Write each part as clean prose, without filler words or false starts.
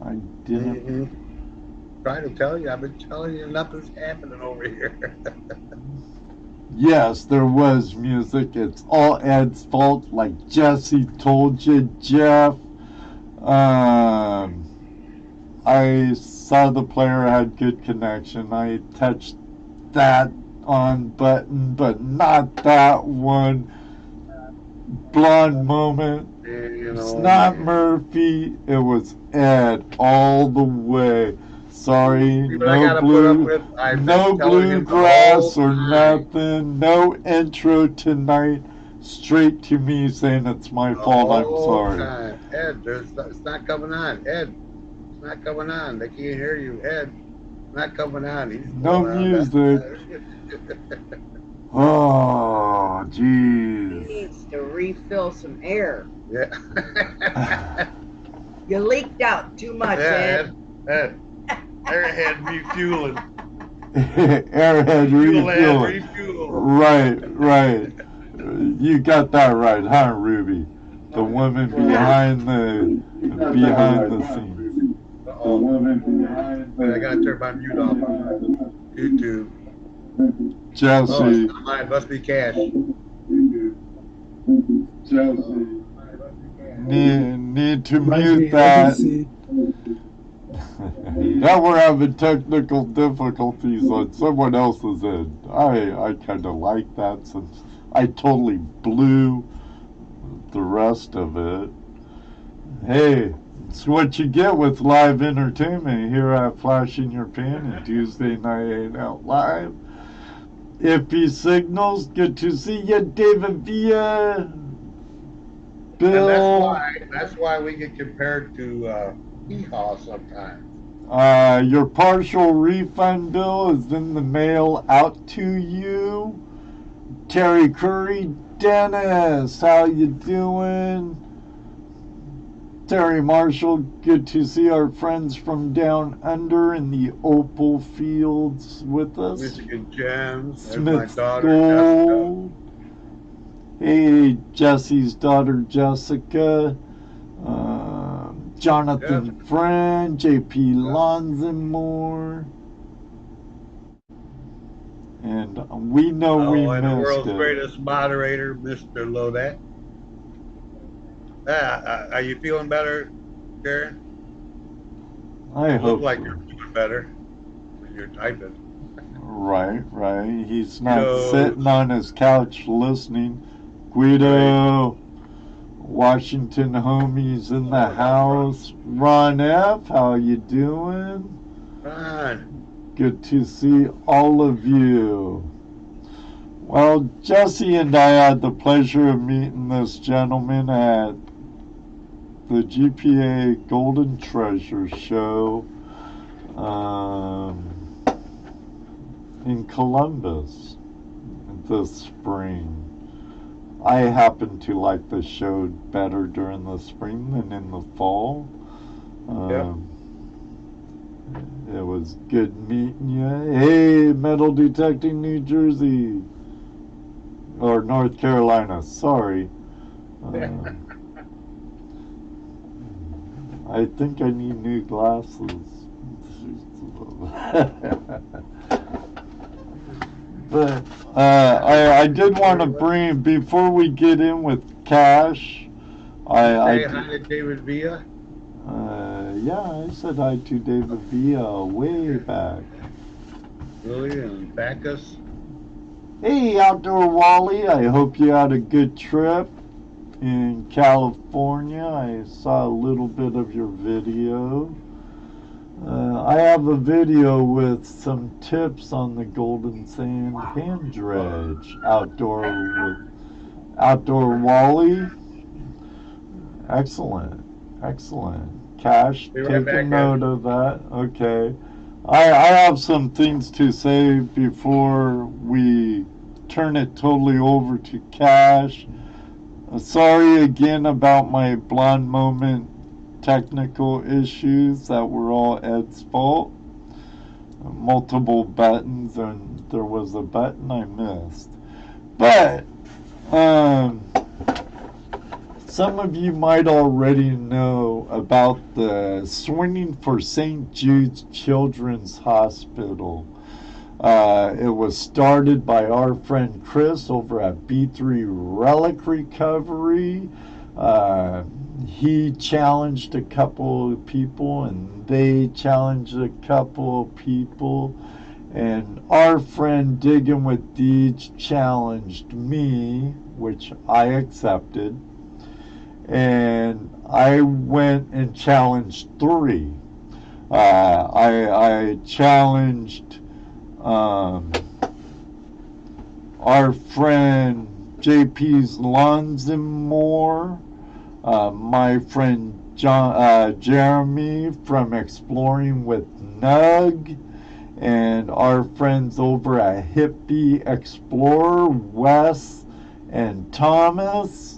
I didn't. Trying to tell you, I've been telling you nothing's happening over here. Yes, there was music. It's all Ed's fault, like Jesse told you, Jeff. I saw the player had good connection. I touched that on button, but not that one. Blonde moment. It's not Murphy. It was Ed all the way. Sorry, no bluegrass or nothing. No intro tonight. Straight to me saying it's my fault. I'm sorry. Ed, it's not coming on. Ed, it's not coming on. They can't hear you. Ed, it's not coming on. He's no music. Oh, jeez. He needs to refill some air. Yeah. You leaked out too much, Ed. Airhead refueling. Airhead refueling. Right. You got that right, huh, Ruby? The woman behind the scenes. I gotta turn my mute off on YouTube. Chelsea. Oh, mine must be Cash. Chelsea. Need to mute that. Now we're having technical difficulties on someone else's end. I kind of like that since I totally blew the rest of it. Hey, it's what you get with live entertainment here at Flash in Your Pan and Tuesday Night Hangout Live. Iffy signals, good to see you, David Villa. Bill. And that's why we get compared to Hee-Haw sometimes. Your partial refund bill is in the mail out to you. Terry Curry, Dennis, how you doing? Terry Marshall, good to see our friends from down under in the Opal Fields with us. Michigan Gems. Smith's Gold. Hey, Jesse's daughter Jessica. Jonathan Friend, JP Lonzenmore. And we know we missed the world's it. greatest moderator, Mr. Lodette. Are you feeling better, Karen? I hope look like you're doing better when you're typing. Right. He's not sitting on his couch listening. Guido, Washington homies in the house. Ron F., how you doing? Ron. Good to see all of you. Well, Jesse and I had the pleasure of meeting this gentleman at the GPA Golden Treasure Show in Columbus this spring. I happen to like the show better during the spring than in the fall. It was good meeting you. Hey, Metal Detecting New Jersey. Or North Carolina, sorry. I think I need new glasses. But I did want to bring, before we get in with Cash, Say hi to David Villa. Yeah, I said hi to David Villa way back. Really? And Bacchus? Hey, Outdoor Wally, I hope you had a good trip in California. I saw a little bit of your video. I have a video with some tips on the Golden Sand hand dredge. Outdoor Wally. Excellent. Cash, take a note of that. Okay. I have some things to say before we turn it totally over to Cash. Sorry again about my blonde moment technical issues that were all Ed's fault. Multiple buttons, and there was a button I missed. But some of you might already know about the Swinging for St. Jude's Children's Hospital. It was started by our friend Chris over at B3 Relic Recovery. He challenged a couple of people, and they challenged a couple of people. And our friend Digging with Deeds challenged me, which I accepted. And I went and challenged 3. I challenged our friend JP's Lawns and More, my friend Jeremy from Exploring with Nug, and our friends over at Hippie Explorer, Wes and Thomas,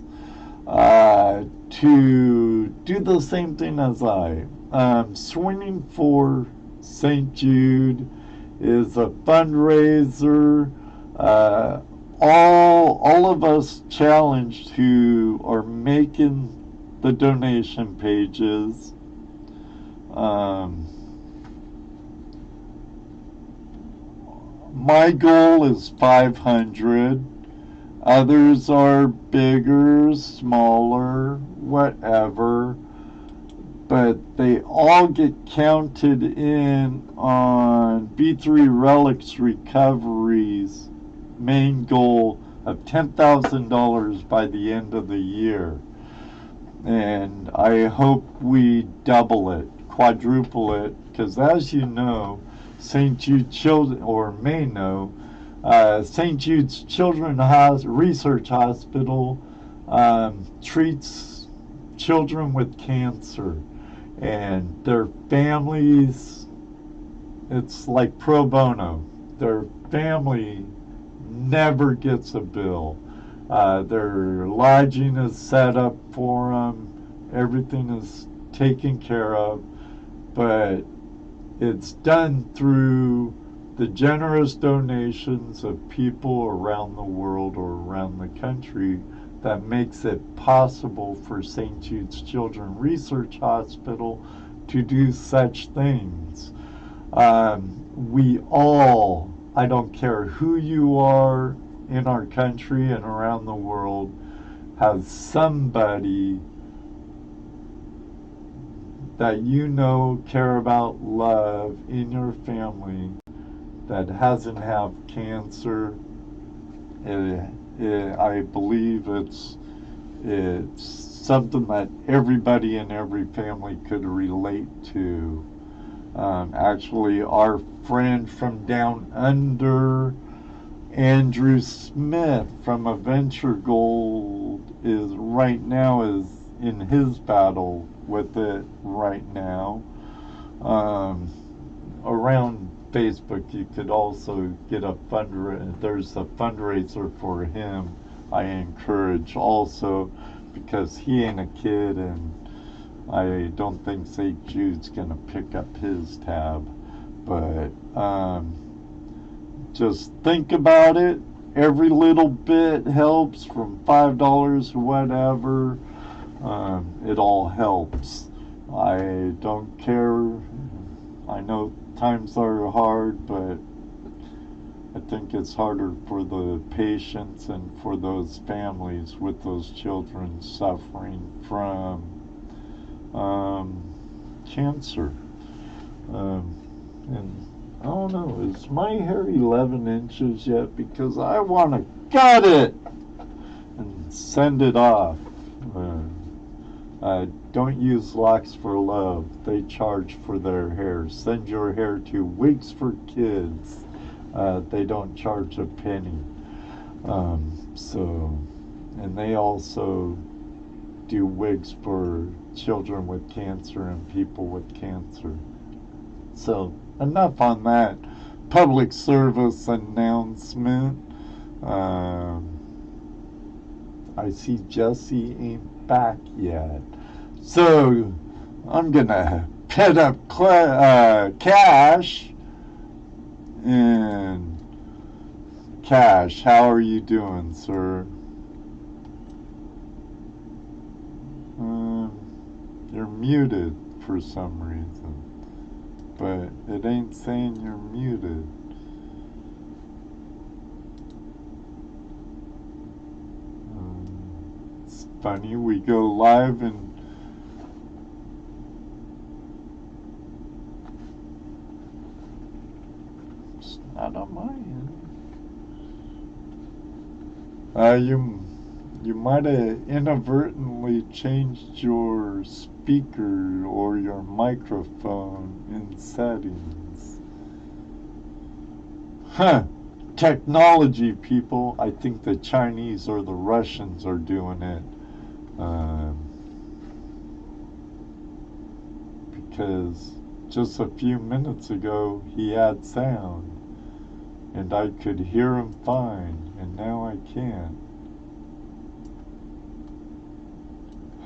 to do the same thing as I. Swinging for St. Jude is a fundraiser. All of us challenged who are making the donation pages, my goal is 500. Others are bigger, smaller, whatever, but they all get counted in on B3 Relics Recovery's main goal of $10,000 by the end of the year. And I hope we double it, quadruple it, because as you know, St. Jude Children, or may know, St. Jude's Children's Research Hospital treats children with cancer, and their families, it's like pro bono. Their family never gets a bill. Their lodging is set up for them. Everything is taken care of, but it's done through the generous donations of people around the world or around the country that makes it possible for St. Jude's Children's Research Hospital to do such things. We all, I don't care who you are in our country and around the world, have somebody that you know, care about, love in your family that hasn't had cancer. I believe it's something that everybody in every family could relate to. Actually, our friend from down under, Andrew Smith from Adventure Gold, is in his battle with it right now. Around Facebook, you could also get there's a fundraiser for him. I encourage also, because he ain't a kid, and I don't think St. Jude's gonna pick up his tab. But just think about it. Every little bit helps, from $5 or whatever. It all helps. I don't care. I know times are hard, but I think it's harder for the patients and for those families with those children suffering from cancer. And I don't know, is my hair 11 inches yet? Because I want to cut it and send it off. Don't use Locks for Love. They charge for their hair. Send your hair to Wigs for Kids. They don't charge a penny. And they also do wigs for children with cancer and people with cancer. So enough on that public service announcement. I see Jesse ain't back yet. So I'm gonna pet up Cash. And Cash, how are you doing, sir? You're muted for some reason. But it ain't saying you're muted. It's funny, we go live and it's not on my end. You might have inadvertently changed your speaker or your microphone in settings. Huh. Technology, people. I think the Chinese or the Russians are doing it. Because just a few minutes ago he had sound and I could hear him fine, and now I can't.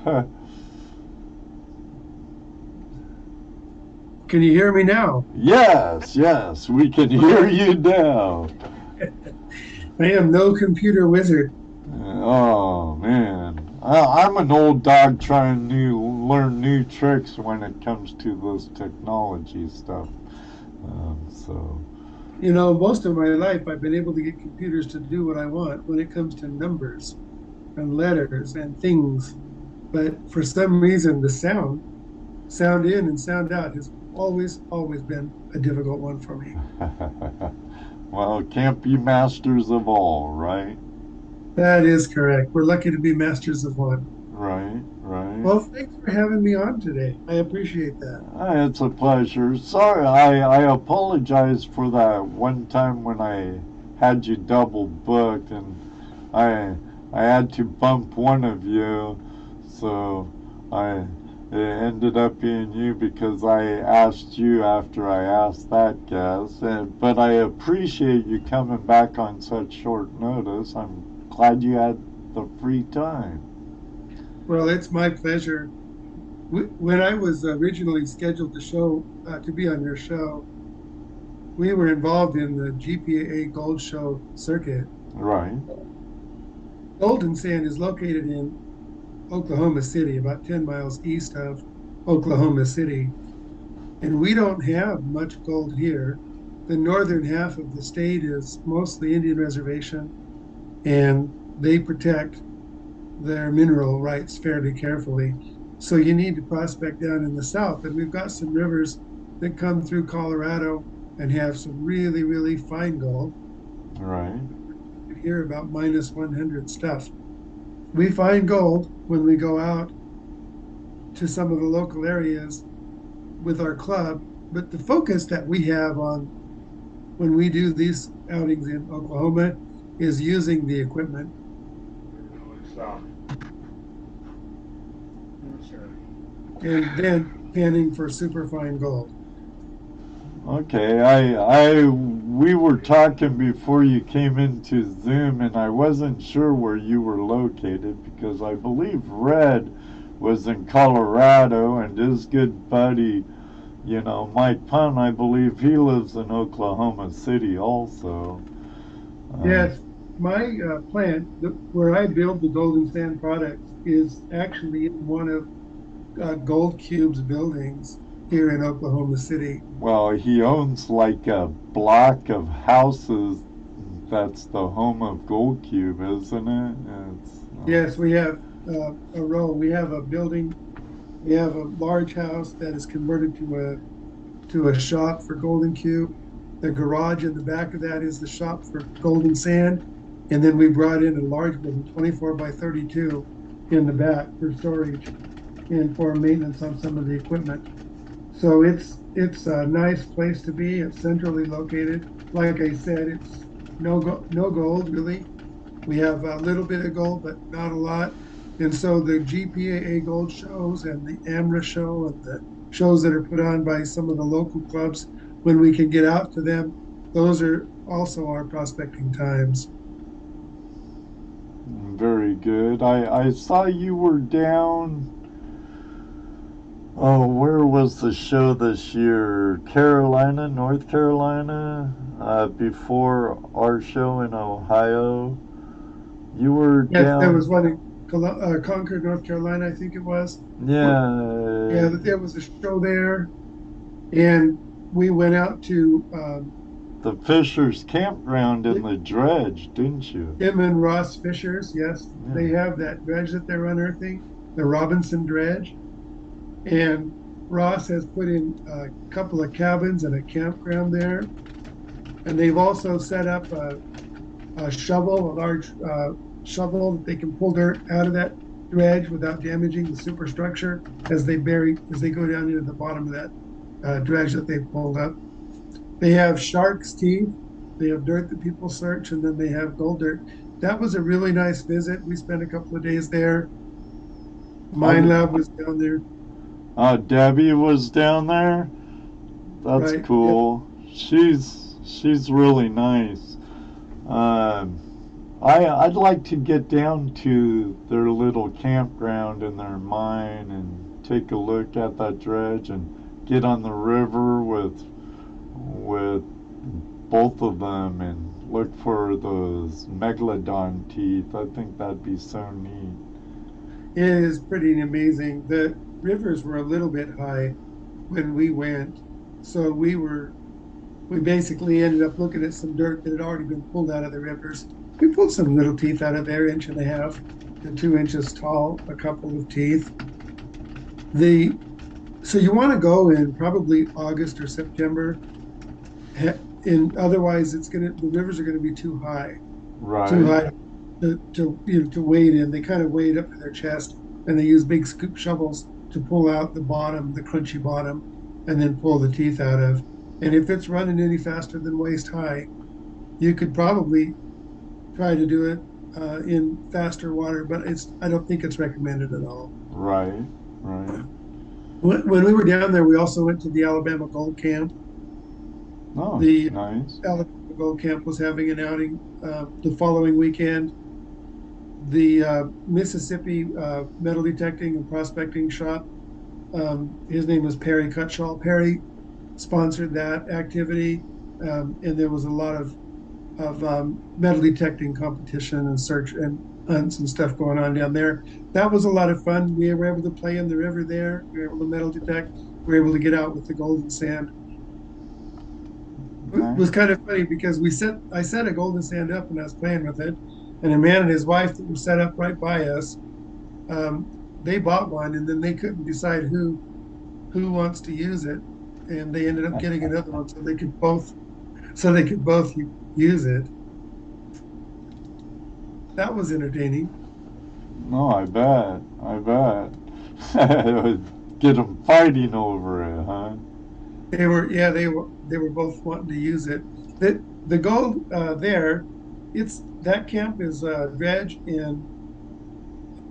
Huh. Can you hear me now? Yes, we can hear you now. I am no computer wizard. Oh man, I'm an old dog trying to learn new tricks when it comes to this technology stuff. So, You know, most of my life I've been able to get computers to do what I want when it comes to numbers and letters and things. But for some reason, the sound in and sound out has always been a difficult one for me. well, can't be masters of all, right? That is correct. We're lucky to be masters of one. Right. Well, thanks for having me on today. I appreciate that. It's a pleasure. Sorry, I apologize for that one time when I had you double booked and I had to bump one of you, so it ended up being you because I asked you after I asked that guest. But I appreciate you coming back on such short notice. I'm glad you had the free time. Well, it's my pleasure. When I was originally scheduled to be on your show, we were involved in the GPAA Gold Show circuit. Right. Golden Sand is located in Oklahoma City, about 10 miles east of Oklahoma City. And we don't have much gold here. The northern half of the state is mostly Indian reservation, and they protect their mineral rights fairly carefully. So you need to prospect down in the south. And we've got some rivers that come through Colorado and have some really, really fine gold. Right. You hear about minus 100 stuff. We find gold when we go out to some of the local areas with our club, but the focus that we have on when we do these outings in Oklahoma is using the equipment and then panning for superfine gold. Okay, we were talking before you came into Zoom, and I wasn't sure where you were located because I believe Red was in Colorado, and his good buddy, Mike Pun, I believe he lives in Oklahoma City also. Yes, my plant, where I build the Golden Sand products, is actually in one of Gold Cube's buildings here in Oklahoma City. Well, he owns like a block of houses that's the home of Gold Cube, isn't it? Yes, we have a row. We have a building. We have a large house that is converted to a shop for Golden Cube. The garage in the back of that is the shop for Golden Sand. And then we brought in a large building, 24 by 32 in the back for storage and for maintenance on some of the equipment. So it's a nice place to be. It's centrally located. Like I said, it's no gold really. We have a little bit of gold, but not a lot. And so the GPAA gold shows and the AMRA show and the shows that are put on by some of the local clubs, when we can get out to them, those are also our prospecting times. Very good. I saw you were down. Oh, where was the show this year? North Carolina, before our show in Ohio. You were Yes, down. there was one in Concord, North Carolina, I think it was. Yeah. Yeah, there was a show there, and we went out to The Fisher's campground in the dredge, didn't you? Tim and Ross Fisher's. Yes, they Yeah. have that dredge that they're unearthing, the Robinson dredge, and Ross has put in a couple of cabins and a campground there, and they've also set up a shovel, a large shovel that they can pull dirt out of that dredge without damaging the superstructure as they go down into the bottom of that dredge that they pulled up. They have shark's teeth. They have dirt that people search, and then they have gold dirt. That was a really nice visit. We spent a couple of days there. Mine Lab was down there. Debbie was down there. That's Right, cool. She's really nice. I'd like to get down to their little campground in their mine and take a look at that dredge and get on the river with both of them and look for those megalodon teeth. I think that'd be so neat. It is pretty amazing. The rivers were a little bit high when we went, so we basically ended up looking at some dirt that had already been pulled out of the rivers. We pulled some little teeth out of there, 1.5 to 2 inches tall, a couple of teeth. So you want to go in probably August or September, and otherwise the rivers are gonna be too high Right. to wade in. They kind of wade up to their chest, and they use big scoop shovels to pull out the bottom, the crunchy bottom, and then pull the teeth out of. And if it's running any faster than waist high, you could probably try to do it in faster water, but I don't think it's recommended at all. Right. When we were down there, we also went to the Alabama Gold Camp. Oh, The nice. Alabama Gold Camp was having an outing the following weekend. The Mississippi metal detecting and prospecting shop, his name was Perry Cutshall. Perry sponsored that activity, and there was a lot of metal detecting competition and search and hunts and stuff going on down there. That was a lot of fun. We were able to play in the river there. We were able to metal detect. We were able to get out with the golden sand. It was kind of funny because I set a golden sand up and I was playing with it, and a man and his wife that were set up right by us, they bought one, and then they couldn't decide who wants to use it, and they ended up getting another one so they could both use it. That was entertaining. No, I bet. Get them fighting over it, huh? They were both wanting to use it. The gold there, that camp is a dredge in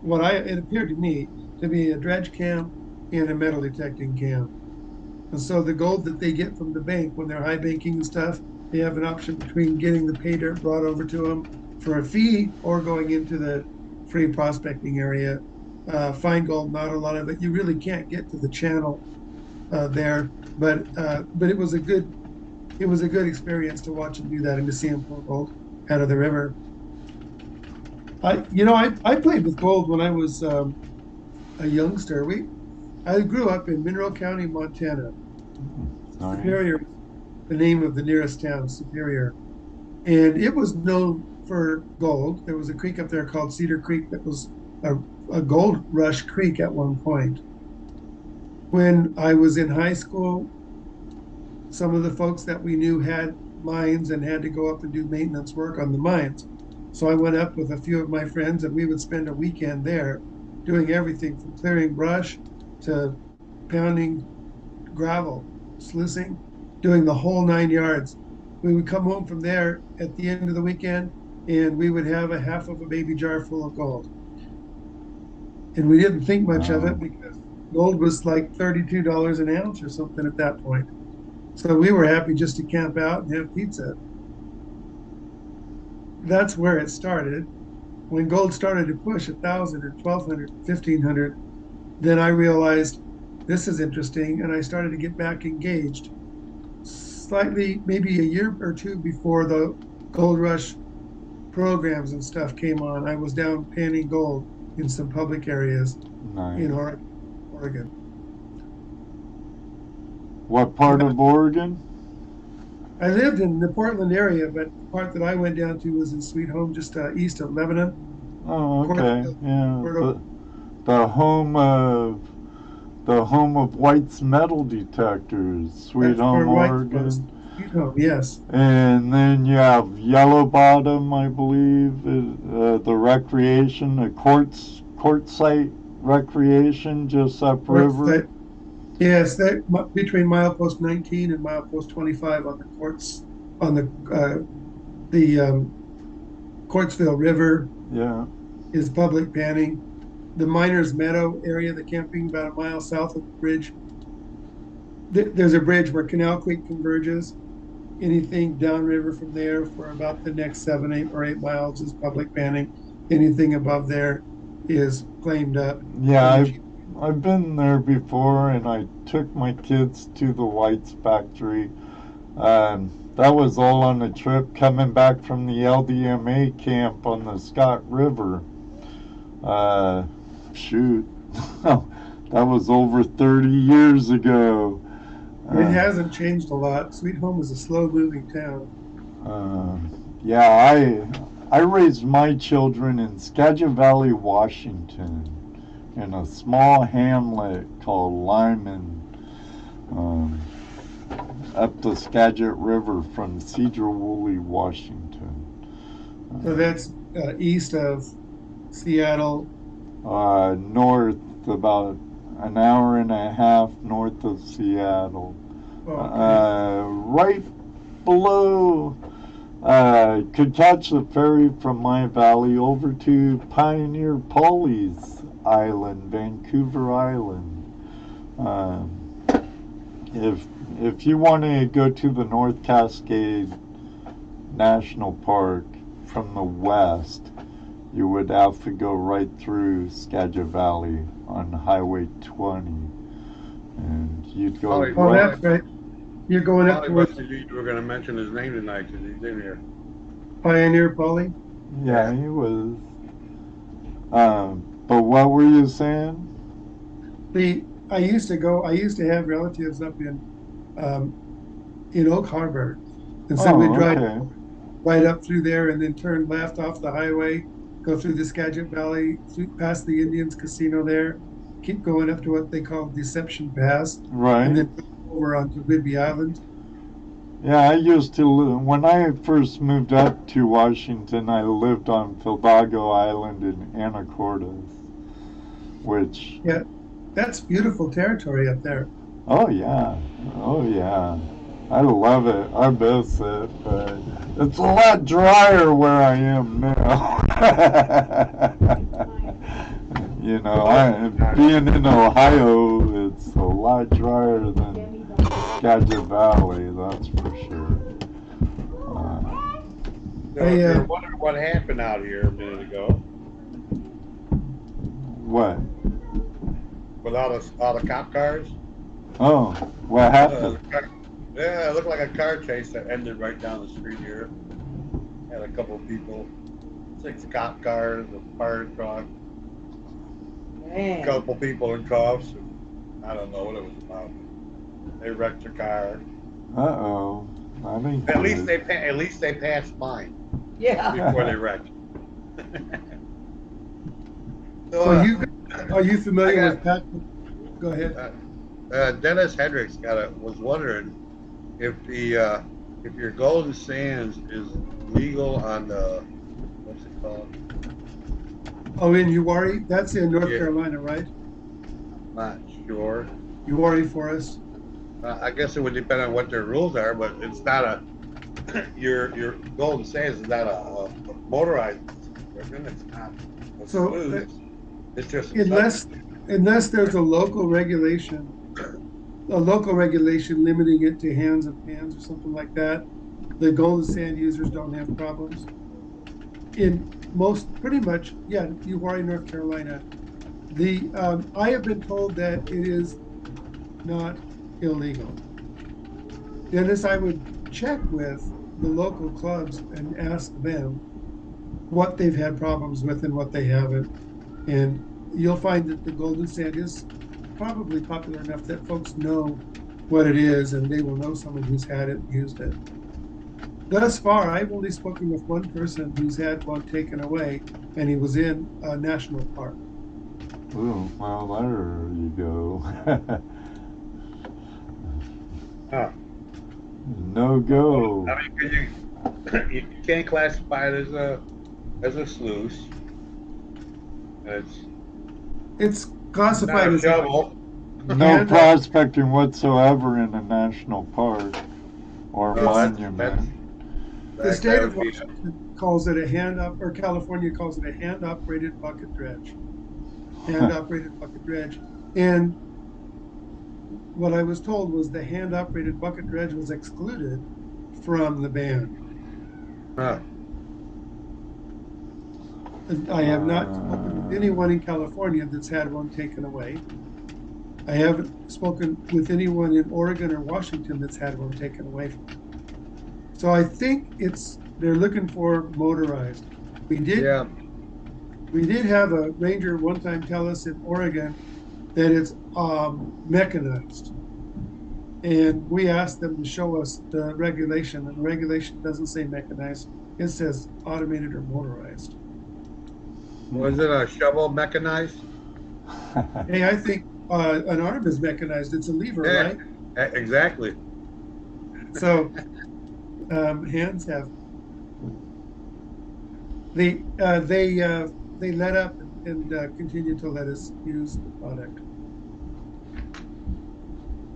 it appeared to me to be a dredge camp and a metal detecting camp. And so the gold that they get from the bank when they're high banking and stuff, they have an option between getting the pay dirt brought over to them for a fee or going into the free prospecting area. Fine gold, not a lot of it. You really can't get to the channel there, but it was a good experience to watch them do that and to see them pull gold out of the river. I played with gold when I was a youngster. I grew up in Mineral County, Montana. Nice. Superior, the name of the nearest town, Superior, and it was known for gold. There was a creek up there called Cedar Creek that was a gold rush creek at one point. When I was in high school, some of the folks that we knew had mines and had to go up and do maintenance work on the mines. So I went up with a few of my friends, and we would spend a weekend there doing everything from clearing brush to pounding gravel, sluicing, doing the whole 9 yards. We would come home from there at the end of the weekend, and we would have a half of a baby jar full of gold. And we didn't think much of it because gold was like $32 an ounce or something at that point. So we were happy just to camp out and have pizza. That's where it started. When gold started to push 1,000 and 1,200, 1,500, then I realized this is interesting, and I started to get back engaged. Slightly, maybe a year or two before the gold rush programs and stuff came on, I was down panning gold in some public areas Nice. in Oregon. What part of Oregon? I lived in the Portland area, but the part that I went down to was in Sweet Home, just east of Lebanon. Oh, okay. Cornfield, Yeah. Puerto- The home of White's metal detectors, Sweet That's where Home, White Oregon. was. Sweet Home, yes. And then you have Yellow Bottom, I believe, the recreation, the quartzite recreation just upriver. Yes, between milepost 19 and milepost 25 on the Quartzville River Yeah. is public banning. The Miners Meadow area, the camping about a mile south of the bridge. There's a bridge where Canal Creek converges. Anything downriver from there for about the next 8 miles is public banning. Anything above there is claimed up. Yeah, I've been there before, and I took my kids to the White's factory. That was all on a trip coming back from the LDMA camp on the Scott River. Shoot, that was over 30 years ago. It hasn't changed a lot. Sweet Home is a slow-moving town. Yeah, I raised my children in Skagit Valley, Washington, in a small hamlet called Lyman, up the Skagit River from Cedar-Woolley, Washington. So that's east of Seattle. North, about an hour and a half north of Seattle. Okay. Right below, could catch the ferry from my valley over to Pioneer Polly's Island, Vancouver Island. If you want to go to the North Cascade National Park from the west, you would have to go right through Skagit Valley on Highway 20, and you'd go. Oh, that's right. You're going up Probably towards you were going to mention his name tonight because he's in here. Pioneer Polly. Yeah, he was. But what were you saying? I used to have relatives up in Oak Harbor, and so we'd drive right up through there and then turn left off the highway, go through the Skagit Valley, past the Indians Casino there, keep going up to what they call Deception Pass, Right. and then over onto Whidbey Island. Yeah, I used to live, when I first moved up to Washington, I lived on Fildago Island in Anacortes, which... Yeah, that's beautiful territory up there. Oh, yeah. Oh, yeah. I love it. I miss it, but it's a lot drier where I am now. You know, being in Ohio, it's a lot drier than Skagit Valley, that's for sure. You're wondering what happened out here a minute ago What? with all the cop cars. Oh, what happened? Yeah, it looked like a car chase that ended right down the street here. Had a couple of people, 6 cop cars, a fire truck, a couple people in cuffs. And I don't know what it was about. They wrecked their car. Uh-oh. I mean, At least they passed mine Yeah. before they wrecked. So are you familiar with Pat? Go ahead. Dennis Hendricks was wondering if your Golden Sands is legal on the, what's it called? Oh, in Uwharrie? That's in North Carolina, right? Not sure. Uwharrie Forest. I guess it would depend on what their rules are, but it's not your Golden Sands is not a motorized equipment. It's not. It's just unless there's a local regulation limiting it to hands and pans or something like that, the Golden Sand users don't have problems. In pretty much, Uwharrie, North Carolina. I have been told that it is not illegal. Dennis, I would check with the local clubs and ask them what they've had problems with and what they haven't. And you'll find that the golden sand is probably popular enough that folks know what it is and they will know someone who's had it and used it. Thus far, I've only spoken with one person who's had one taken away, and he was in a national park. Ooh, well, there you go. Huh. No go. I mean, 'cause you can't classify it as a sluice. It's Not classified a as shovel. No And, prospecting whatsoever in a national park or monument. the state of Washington calls it a hand up, or California calls it a hand operated bucket dredge. Hand operated bucket dredge. And what I was told was the hand operated bucket dredge was excluded from the ban. Huh. And I have not spoken with anyone in California that's had one taken away. I haven't spoken with anyone in Oregon or Washington that's had one taken away from them. So I think they're looking for motorized. We did have a ranger one time tell us in Oregon that it's mechanized. And we asked them to show us the regulation, and the regulation doesn't say mechanized. It says automated or motorized. Was it a shovel mechanized? Hey, I think an arm is mechanized. It's a lever, Yeah. right? Exactly. So hands have. They let up and continue to let us use the product.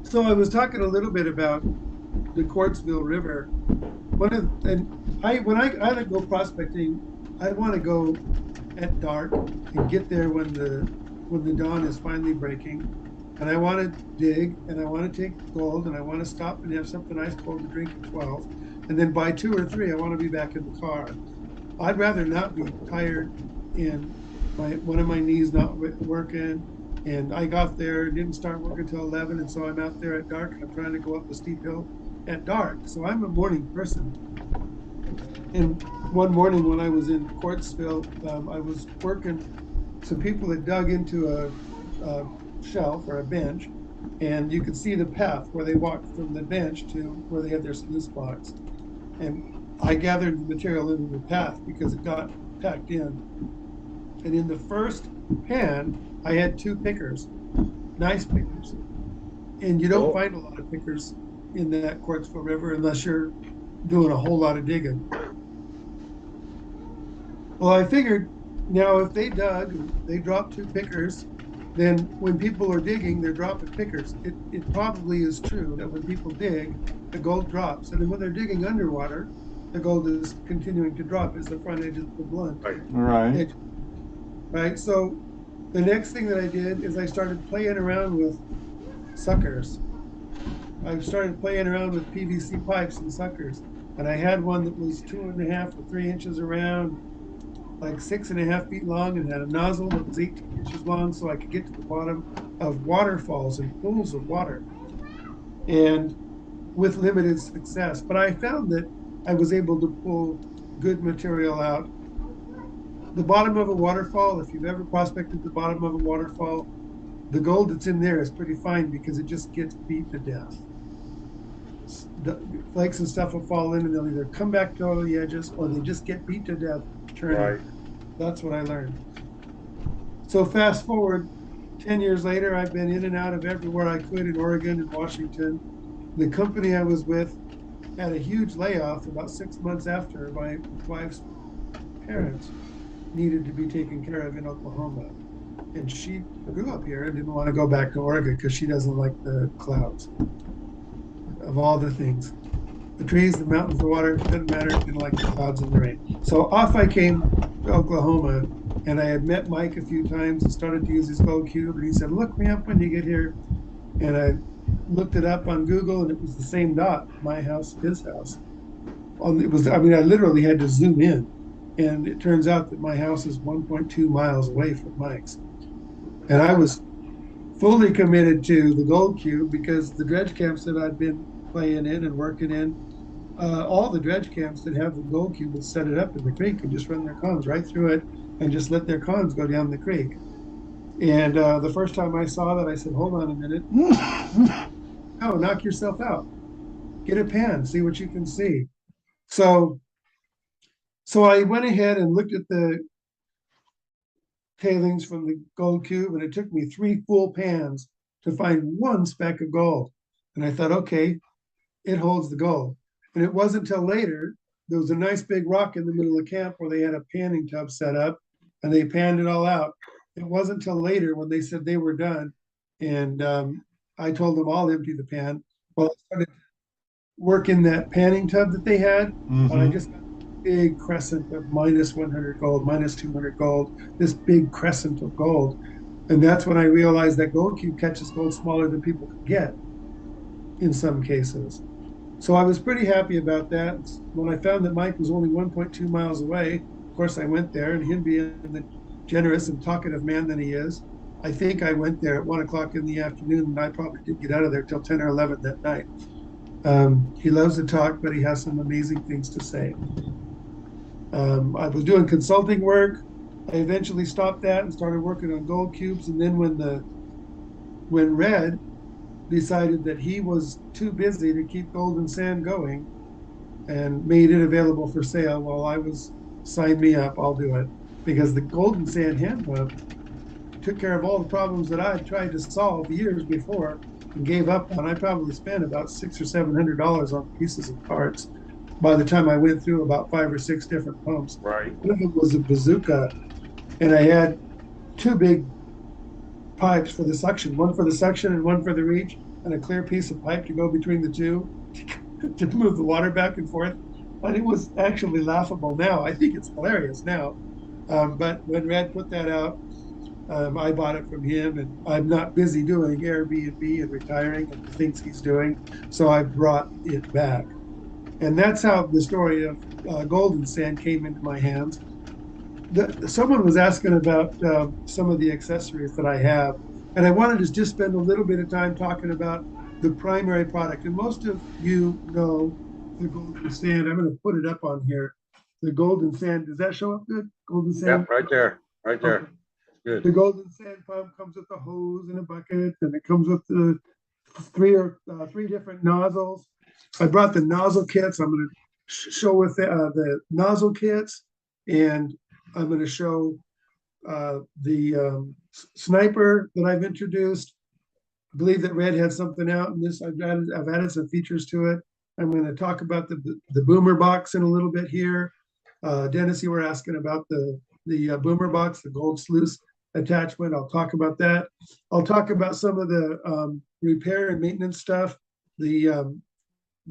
So I was talking a little bit about the Quartzville River. When I like go prospecting, I want to go at dark and get there when the dawn is finally breaking. And I want to dig and I want to take gold and I want to stop and have something ice cold to drink at 12. And then by 2 or 3, I want to be back in the car. I'd rather not be tired and one of my knees not working. And I got there and didn't start working until 11. And so I'm out there at dark and I'm trying to go up a steep hill at dark. So I'm a morning person. And one morning when I was in Quartzville, I was working. Some people had dug into a shelf or a bench, and you could see the path where they walked from the bench to where they had their sluice box. And I gathered the material into the path because it got packed in. And in the first pan, I had 2 pickers, nice pickers. And you don't find a lot of pickers in that Quartzville River unless you're doing a whole lot of digging. Well, I figured now if they dug, they dropped 2 pickers, then when people are digging, they're dropping pickers. It probably is true that when people dig, the gold drops. And then when they're digging underwater, the gold is continuing to drop as the front edge of the blunt. Right. Right. So the next thing that I did is I started playing around with suckers. I started playing around with PVC pipes and suckers. And I had one that was 2.5 or 3 inches around, like 6.5 feet long, and had a nozzle that was 18 inches long, so I could get to the bottom of waterfalls and pools of water, and with limited success. But I found that I was able to pull good material out. The bottom of a waterfall, if you've ever prospected the bottom of a waterfall, the gold that's in there is pretty fine because it just gets beat to death. The flakes and stuff will fall in and they'll either come back to the edges or they just get beat to death turning. Right. That's what I learned. So fast forward 10 years later, I've been in and out of everywhere I could in Oregon and Washington. The company I was with had a huge layoff about 6 months after my wife's parents needed to be taken care of in Oklahoma. And she grew up here and didn't want to go back to Oregon because she doesn't like the clouds. Of all the things, the trees, the mountains, the water, didn't matter. Didn't like the clouds and the rain. So off I came to Oklahoma, and I had met Mike a few times and started to use his gold cube. And he said, "Look me up when you get here." And I looked it up on Google, and it was the same dot, my house, his house. It was. I mean, I literally had to zoom in, and it turns out that my house is 1.2 miles away from Mike's, and I was fully committed to the gold cube because the dredge camps that I'd been playing in and working in, all the dredge camps that have the gold cube would set it up in the creek and just run their cones right through it and just let their cons go down the creek. And the first time I saw that, I said, hold on a minute. No, knock yourself out. Get a pan, see what you can see. So I went ahead and looked at the tailings from the gold cube, and it took me 3 full pans to find 1 speck of gold. And I thought, okay, it holds the gold. And it wasn't until later, there was a nice big rock in the middle of camp where they had a panning tub set up, and they panned it all out. It wasn't until later when they said they were done, and I told them I'll empty the pan. Well, I started working that panning tub that they had, and I just got a big crescent of minus 100 gold, minus 200 gold, this big crescent of gold. And that's when I realized that gold cube catches gold smaller than people could get in some cases. So I was pretty happy about that. When I found that Mike was only 1.2 miles away, of course I went there, and him being the generous and talkative man that he is, I think I went there at 1 o'clock in the afternoon, and I probably didn't get out of there till 10 or 11 that night. He loves to talk, but he has some amazing things to say. I was doing consulting work. I eventually stopped that and started working on gold cubes. And then when Red decided that he was too busy to keep gold and sand going and made it available for sale, well, I was, sign me up, I'll do it. Because the gold and sand hand pump took care of all the problems that I had tried to solve years before and gave up on. I probably spent about $600 or $700 on pieces and parts by the time I went through about 5 or 6 different pumps. Right. One of them was a bazooka, and I had 2 big pipes for the suction, one for the suction and one for the reach, and a clear piece of pipe to go between the two to move the water back and forth. But it was actually laughable now. I think it's hilarious now. But when Red put that out, I bought it from him, and I'm not busy doing Airbnb and retiring and the things he's doing, so I brought it back. And that's how the story of gold and sand came into my hands. Someone was asking about some of the accessories that I have, and I wanted to just spend a little bit of time talking about the primary product. And most of you know the golden sand. I'm going to put it up on here. The golden sand, does that show up good? Golden sand? Yep, right there, right there. Okay. Good. The golden sand pump comes with a hose and a bucket, and it comes with the three different nozzles. I brought the nozzle kits. I'm going to show with the nozzle kits, and I'm going to show the sniper that I've introduced. I believe that Red had something out in this. I've added some features to it. I'm going to talk about the boomer box in a little bit here. Dennis, you were asking about the boomer box, the gold sluice attachment. I'll talk about that. I'll talk about some of the repair and maintenance stuff, the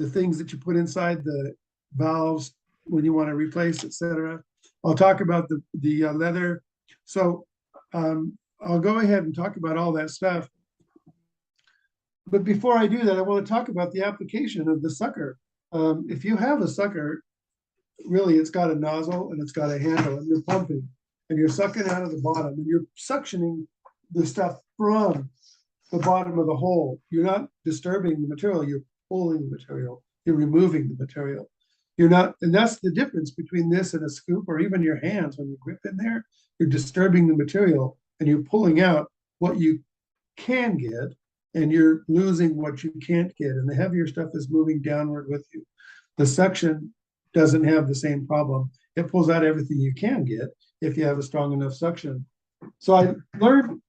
things that you put inside the valves when you want to replace, etc. I'll talk about the leather. So I'll go ahead and talk about all that stuff. But before I do that, I want to talk about the application of the sucker. If you have a sucker, really it's got a nozzle and it's got a handle, and you're pumping and you're sucking out of the bottom, and you're suctioning the stuff from the bottom of the hole. You're not disturbing the material, you're pulling the material, you're removing the material. You're not, and that's the difference between this and a scoop, or even your hands. When you grip in there, you're disturbing the material and you're pulling out what you can get, and you're losing what you can't get. And the heavier stuff is moving downward with you. The suction doesn't have the same problem. It pulls out everything you can get if you have a strong enough suction. So I learned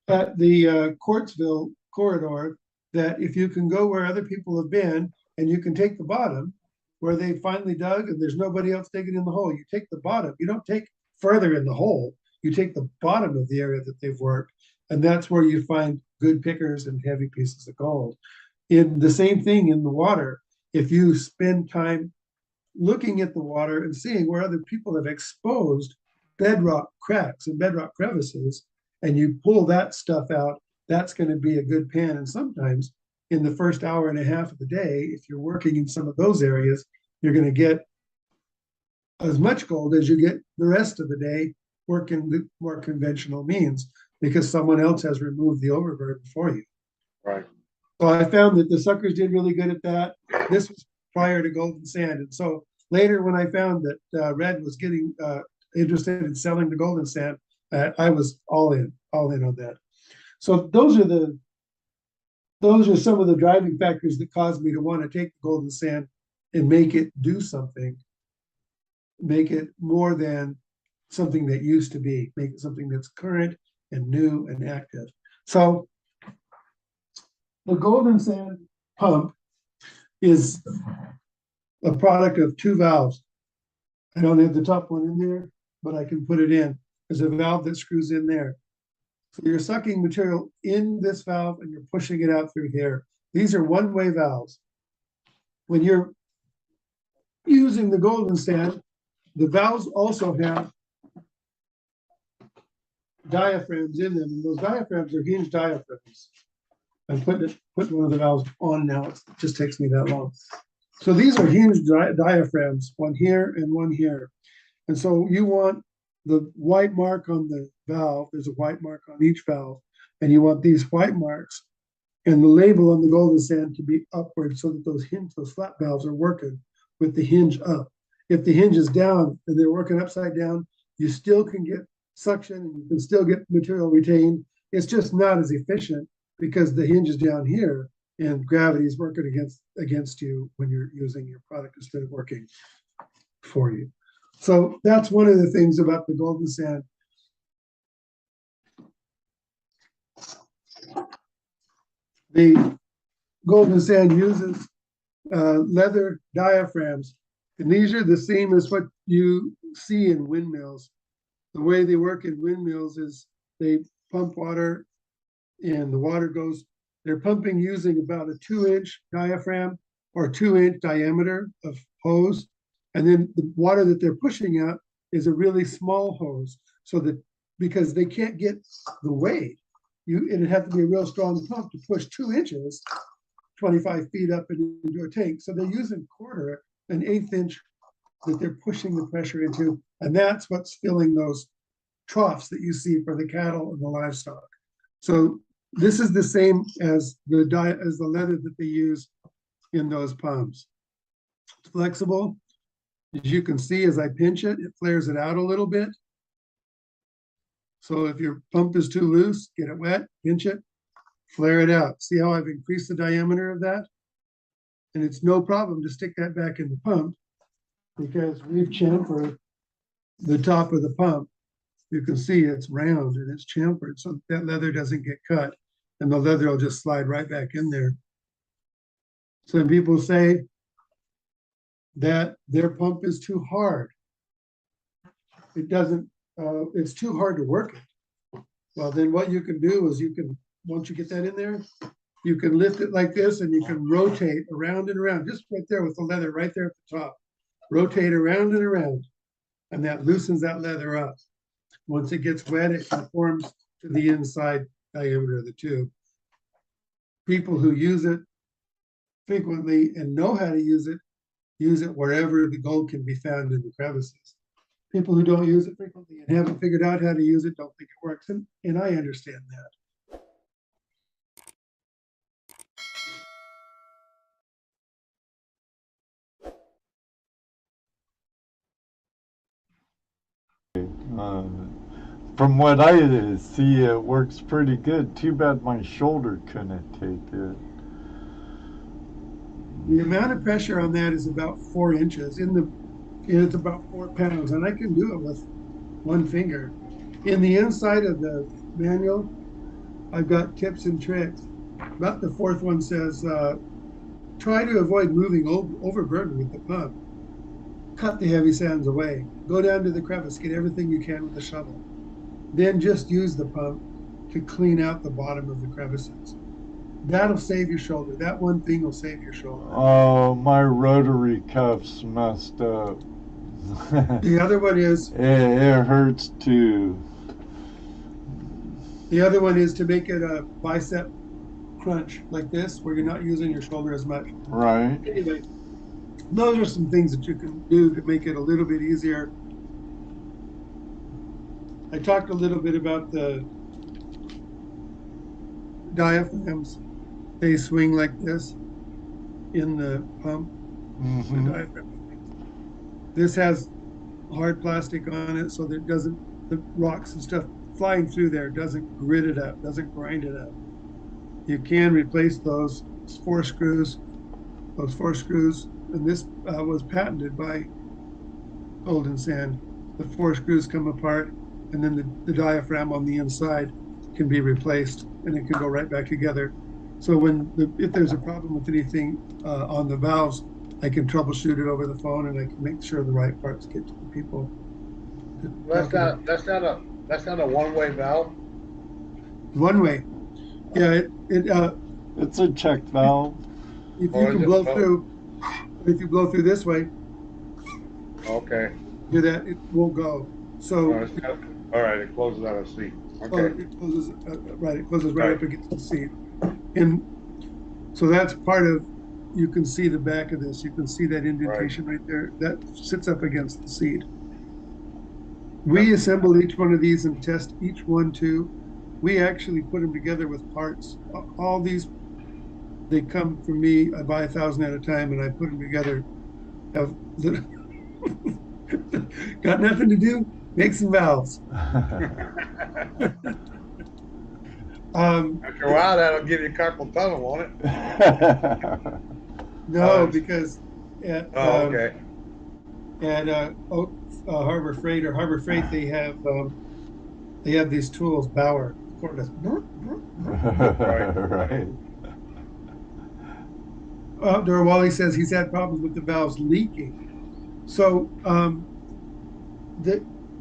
at the Quartzville corridor that if you can go where other people have been, and you can take the bottom where they finally dug and there's nobody else digging in the hole, you take the bottom. You don't take further in the hole. You take the bottom of the area that they've worked, and that's where you find good pickers and heavy pieces of gold. In the same thing in the water, if you spend time looking at the water and seeing where other people have exposed bedrock cracks and bedrock crevices, and you pull that stuff out, that's going to be a good pan. And sometimes in the first hour and a half of the day, if you're working in some of those areas, you're going to get as much gold as you get the rest of the day working the more conventional means, because someone else has removed the overburden for you. Right. So I found that the suckers did really good at that. This was prior to gold and sand. And so later when I found that Red was getting interested in selling the golden sand, I was all in on that. So those are some of the driving factors that caused me to want to take the golden sand and make it do something, make it more than something that used to be, make it something that's current and new and active. So the golden sand pump is a product of two valves. I don't have the top one in there, but I can put it in. There's a valve that screws in there. So you're sucking material in this valve and you're pushing it out through here. These are one-way valves. When you're using the golden sand, the valves also have diaphragms in them, and those diaphragms are hinged diaphragms. I'm putting one of the valves on now. It just takes me that long. So these are hinged diaphragms, one here and one here. And so you want the white mark on the valve. There's a white mark on each valve, and you want these white marks and the label on the golden sand to be upward so that those flat valves are working with the hinge up. If the hinge is down and they're working upside down, you still can get suction and you can still get material retained. It's just not as efficient because the hinge is down here and gravity is working against you when you're using your product instead of working for you. So that's one of the things about the golden sand. The golden sand uses leather diaphragms, and these are the same as what you see in windmills. The way they work in windmills is they pump water and the water goes, they're pumping using about a 2-inch diaphragm or 2-inch diameter of hose. And then the water that they're pushing out is a really small hose, so that because they can't get the weight, it'd have to be a real strong pump to push 2 inches, 25 feet up into a tank. So they're using an 1/8 inch that they're pushing the pressure into, and that's what's filling those troughs that you see for the cattle and the livestock. So this is the same as the leather that they use in those pumps. It's flexible. As you can see, as I pinch it, it flares it out a little bit. So if your pump is too loose, get it wet, pinch it, flare it out. See how I've increased the diameter of that? And it's no problem to stick that back in the pump because we've chamfered the top of the pump. You can see it's round and it's chamfered, so that leather doesn't get cut, and the leather will just slide right back in there. Some people say that their pump is too hard. It doesn't, it's too hard to work it. Well, then what you can do is once you get that in there, you can lift it like this and you can rotate around and around, just right there with the leather right there at the top. Rotate around and around, and that loosens that leather up. Once it gets wet, it conforms to the inside diameter of the tube. People who use it frequently and know how to use it wherever the gold can be found in the crevices. People who don't use it frequently and haven't figured out how to use it don't think it works, and I understand that. From what I see, it works pretty good. Too bad my shoulder couldn't take it. The amount of pressure on that is about 4 inches. It's about 4 pounds, and I can do it with one finger. In the inside of the manual, I've got tips and tricks. About the fourth one says, try to avoid moving overburden with the pump. Cut the heavy sands away. Go down to the crevice, get everything you can with the shovel. Then just use the pump to clean out the bottom of the crevices. That'll save your shoulder. That one thing will save your shoulder. Oh, my rotary cuff's messed up. The other one is... It hurts too. The other one is to make it a bicep crunch like this, where you're not using your shoulder as much. Right. Anyway, those are some things that you can do to make it a little bit easier. I talked a little bit about the diaphragms. They swing like this in the pump. Mm-hmm. The diaphragm. This has hard plastic on it so that it doesn't, the rocks and stuff flying through there doesn't grit it up, doesn't grind it up. You can replace those four screws, and this was patented by Golden Sand. The four screws come apart, and then the diaphragm on the inside can be replaced, and it can go right back together. So if there's a problem with anything on the valves, I can troubleshoot it over the phone, and I can make sure the right parts get to the people. That's not a one-way valve. One way. Yeah, It's a checked valve. if you can blow through, if you blow through this way, Okay. do that, it will go. So, All right, it closes out a seat. Okay. it closes, it closes right up against the seat. And so that's part of, you can see the back of this. You can see that indentation right there. That sits up against the seat. We assemble each one of these and test each one too. We actually put them together with parts. All these, they come from me. I buy 1,000 at a time, and I put them together. Have got nothing to do? Make some valves. After a while, that'll give you carpal tunnel, won't it? No, because at okay. at Harbor Freight they have these tools. Bauer, cordless. Right. Outdoor Wally says he's had problems with the valves leaking. So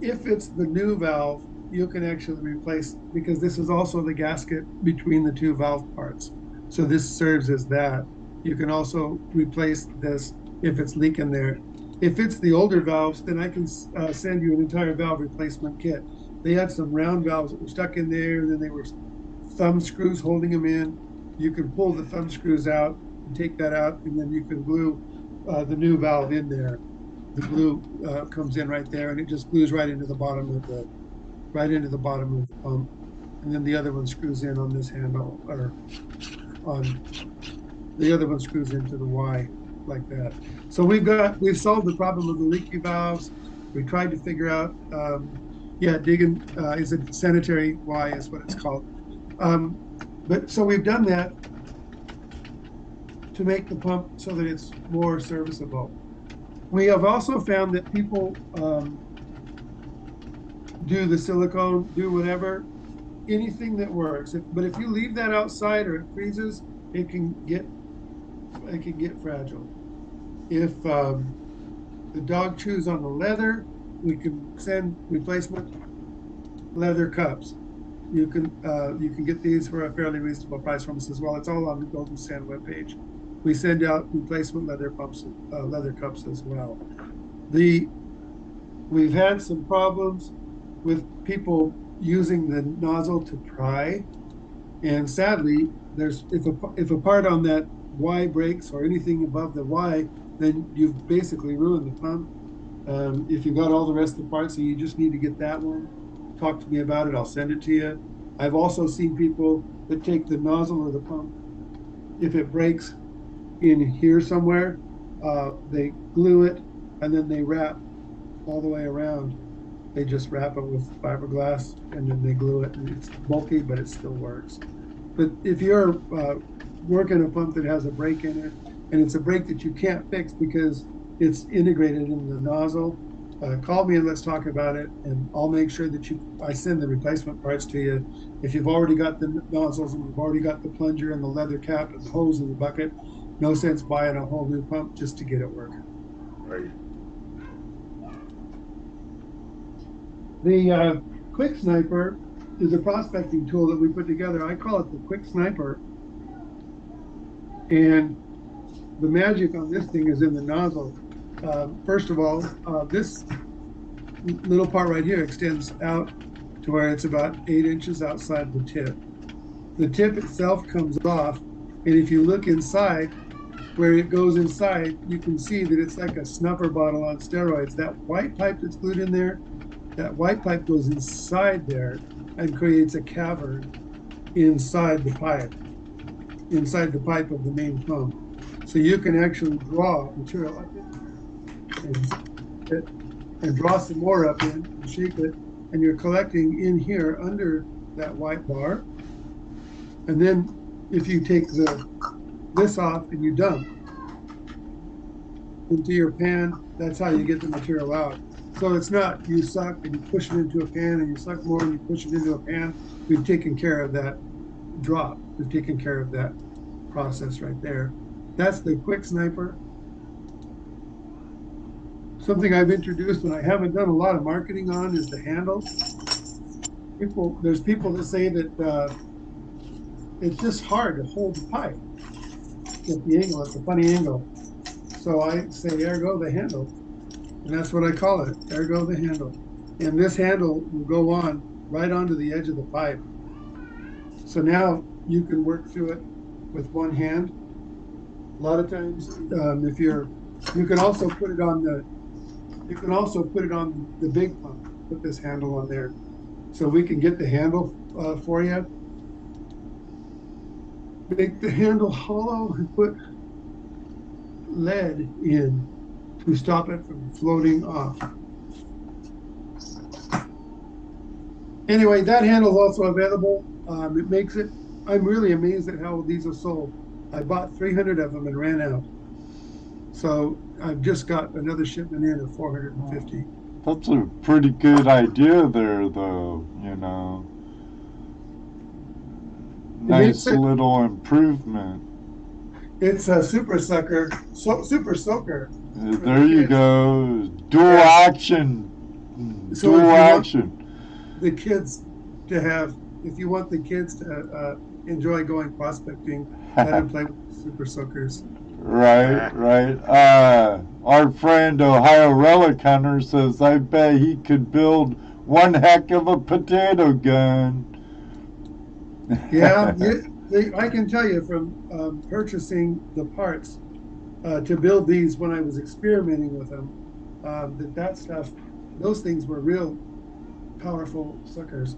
if it's the new valve, you can actually replace, because this is also the gasket between the two valve parts. So this serves as that. You can also replace this if it's leaking there. If it's the older valves, then I can send you an entire valve replacement kit. They had some round valves that were stuck in there, and then they were thumb screws holding them in. You can pull the thumb screws out and take that out, and then you can glue the new valve in there. The glue comes in right there, and it just glues right into the bottom of the pump, and then the other one screws in on this handle, or on the other one screws into the Y like that. So we've solved the problem of the leaky valves. We tried to figure out, digging is a sanitary Y is what it's called. But so we've done that to make the pump so that it's more serviceable. We have also found that people do the silicone, do whatever, anything that works. But if you leave that outside or it freezes, it can get fragile. If the dog chews on the leather, we can send replacement leather cups. You can get these for a fairly reasonable price from us as well. It's all on the Golden Sand webpage. We send out replacement leather cups as well. We've had some problems with people using the nozzle to pry, and sadly, if a part on that Y breaks or anything above the Y, then you've basically ruined the pump. If you've got all the rest of the parts and you just need to get that one, talk to me about it. I'll send it to you. I've also seen people that take the nozzle or the pump, if it breaks in here somewhere, they glue it and then they wrap all the way around. They just wrap it with fiberglass and then they glue it, and it's bulky, but it still works. But if you're working a pump that has a break in it, and it's a break that you can't fix because it's integrated in the nozzle, call me and let's talk about it, and I'll make sure that I send the replacement parts to you. If you've already got the nozzles and you've already got the plunger and the leather cap and the hose in the bucket, no sense buying a whole new pump just to get it working. Right. The Quick Sniper is a prospecting tool that we put together. I call it the Quick Sniper. And the magic on this thing is in the nozzle. First of all, this little part right here extends out to where it's about 8 inches outside the tip. The tip itself comes off, and if you look inside, where it goes inside, you can see that it's like a snuffer bottle on steroids. That white pipe that's glued in there, that white pipe goes inside there and creates a cavern inside the pipe of the main pump. So you can actually draw material like this. and draw some more up in and shape it, and you're collecting in here under that white bar. And then if you take this off and you dump into your pan, that's how you get the material out. So it's not you suck and you push it into a pan and you suck more and you push it into a pan. We've taken care of that drop. We've taken care of that process right there. That's the quick sniper. Something I've introduced and I haven't done a lot of marketing on is the handle. There's people that say that it's just hard to hold the pipe at the angle. It's a funny angle. So I say, there go the handle. And that's what I call it. There go the handle. And this handle will go on right onto the edge of the pipe. So now you can work through it with one hand. A lot of times, you can also put it on the big pump. Put this handle on there, so we can get the handle for you. Make the handle hollow and put lead in to stop it from floating off. Anyway, that handle is also available. It makes it. I'm really amazed at how these are sold. I bought 300 of them and ran out. So I've just got another shipment in of 450. That's a pretty good idea there, though, you know. Nice little improvement. It's a super sucker, super soaker. There you go. Dual action. So Dual action. The kids to have, if you want the kids to enjoy going prospecting, let them play with super soakers. Right. Our friend Ohio Relic Hunter says, I bet he could build one heck of a potato gun. Yeah, I can tell you from purchasing the parts to build these when I was experimenting with them, that stuff, those things were real powerful suckers.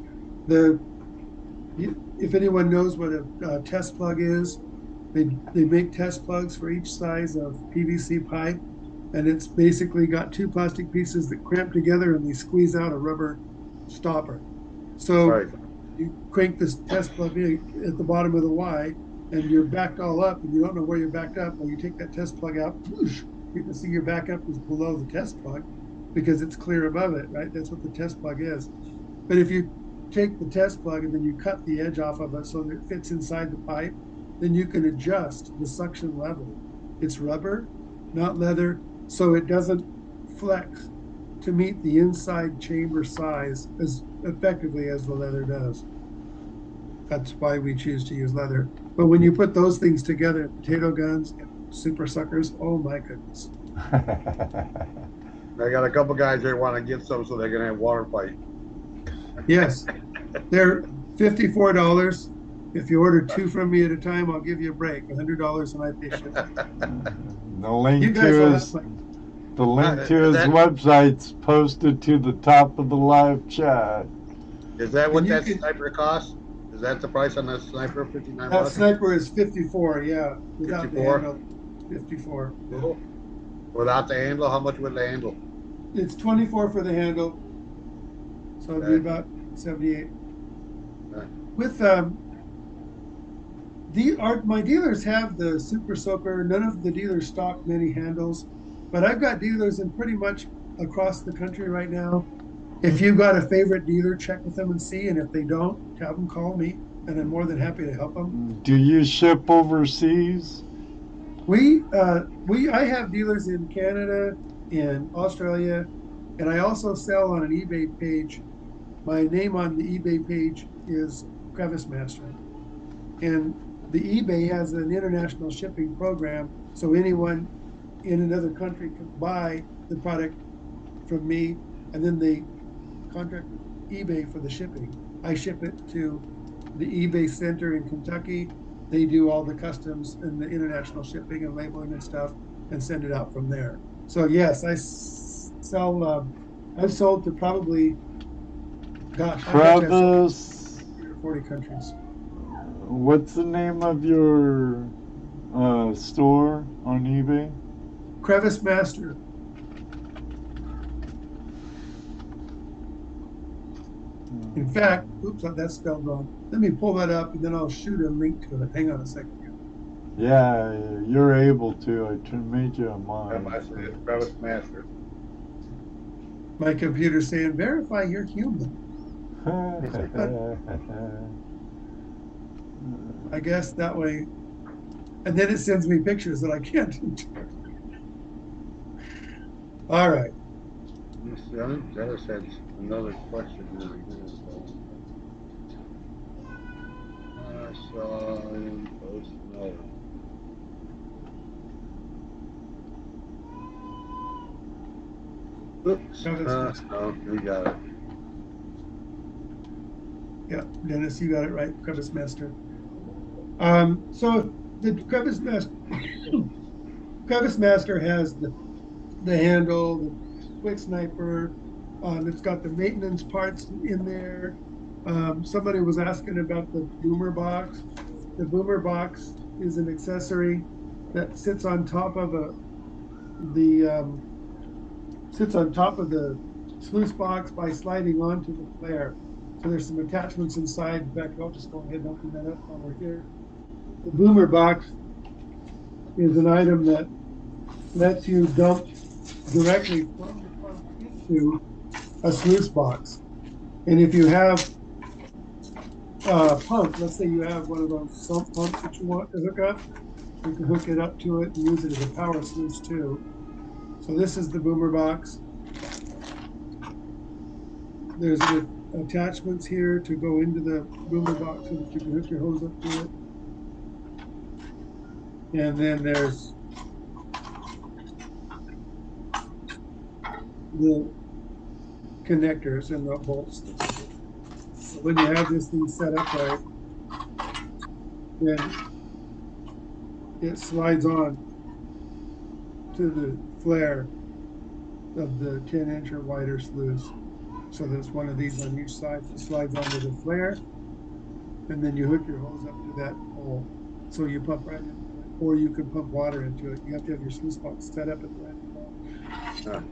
If anyone knows what a test plug is, they make test plugs for each size of PVC pipe, and it's basically got two plastic pieces that cramp together and they squeeze out a rubber stopper. So you crank this test plug in at the bottom of the Y, and you're backed all up, and you don't know where you're backed up. Well, you take that test plug out, whoosh, you can see your backup is below the test plug because it's clear above it, right? That's what the test plug is. But if you take the test plug and then you cut the edge off of it so that it fits inside the pipe, then you can adjust the suction level. It's rubber, not leather, so it doesn't flex to meet the inside chamber size as effectively as the leather does. That's why we choose to use leather. But when you put those things together, potato guns and super suckers, oh my goodness. I got a couple guys that want to get some so they're going to have water fight. Yes, they're $54. If you order two from me at a time, I'll give you a break, $100 and I pay shipping. The link to his website's posted to the top of the live chat. Is that what that sniper costs? Is that the price on that sniper? $59? That sniper is $54, yeah. Without 54? the handle, $54. Cool. Without the handle, how much would the handle? It's $24 for the handle, so it'd be about $78. With my dealers have the super soaker. None of the dealers stock many handles, but I've got dealers in pretty much across the country right now. If you've got a favorite dealer, check with them and see, and if they don't, have them call me, and I'm more than happy to help them. Do you ship overseas? I have dealers in Canada, in Australia, and I also sell on an eBay page. My name on the eBay page is Crevice Master, and the eBay has an international shipping program, so anyone in another country can buy the product from me, and then they contract with eBay for the shipping. I ship it to the eBay center in Kentucky. They do all the customs and the international shipping and labeling and stuff, and send it out from there. So yes, I sell. I've sold to probably, gosh, Crevice. 40 countries. What's the name of your store on eBay? Crevice Master. In fact, oops, that's spelled wrong. Let me pull that up and then I'll shoot a link to it. Hang on a second. Yeah, you're able to. I made you a I mine. see it's Crevice Master. My computer's saying, verify you're human. I guess that way. And then it sends me pictures that I can't. All right. Let's see, I think Dennis had another question here. I saw him post another. Oops. No, we got it. Yeah, Dennis, you got it right. Crevice Master. So the Crevice Master, Crevice Master has the handle, the quick sniper. It's got the maintenance parts in there. Somebody was asking about the boomer box. The boomer box is an accessory that sits on top of the sluice box by sliding onto the flare. So there's some attachments inside. In fact, I'll just go ahead and open that up while we're here. The boomer box is an item that lets you dump directly from the pump into a sluice box. And if you have a pump, let's say you have one of those sump pumps that you want to hook up, you can hook it up to it and use it as a power sluice too. So this is the boomer box. There's the attachments here to go into the boomer box so that you can hook your hose up to it. And then there's the connectors and the bolts. So when you have this thing set up right, then it slides on to the flare of the 10-inch or wider sluice. So there's one of these on each side that slides onto the flare, and then you hook your hose up to that hole. So you pump right into it, or you can pump water into it. You have to have your sluice box set up at the right time.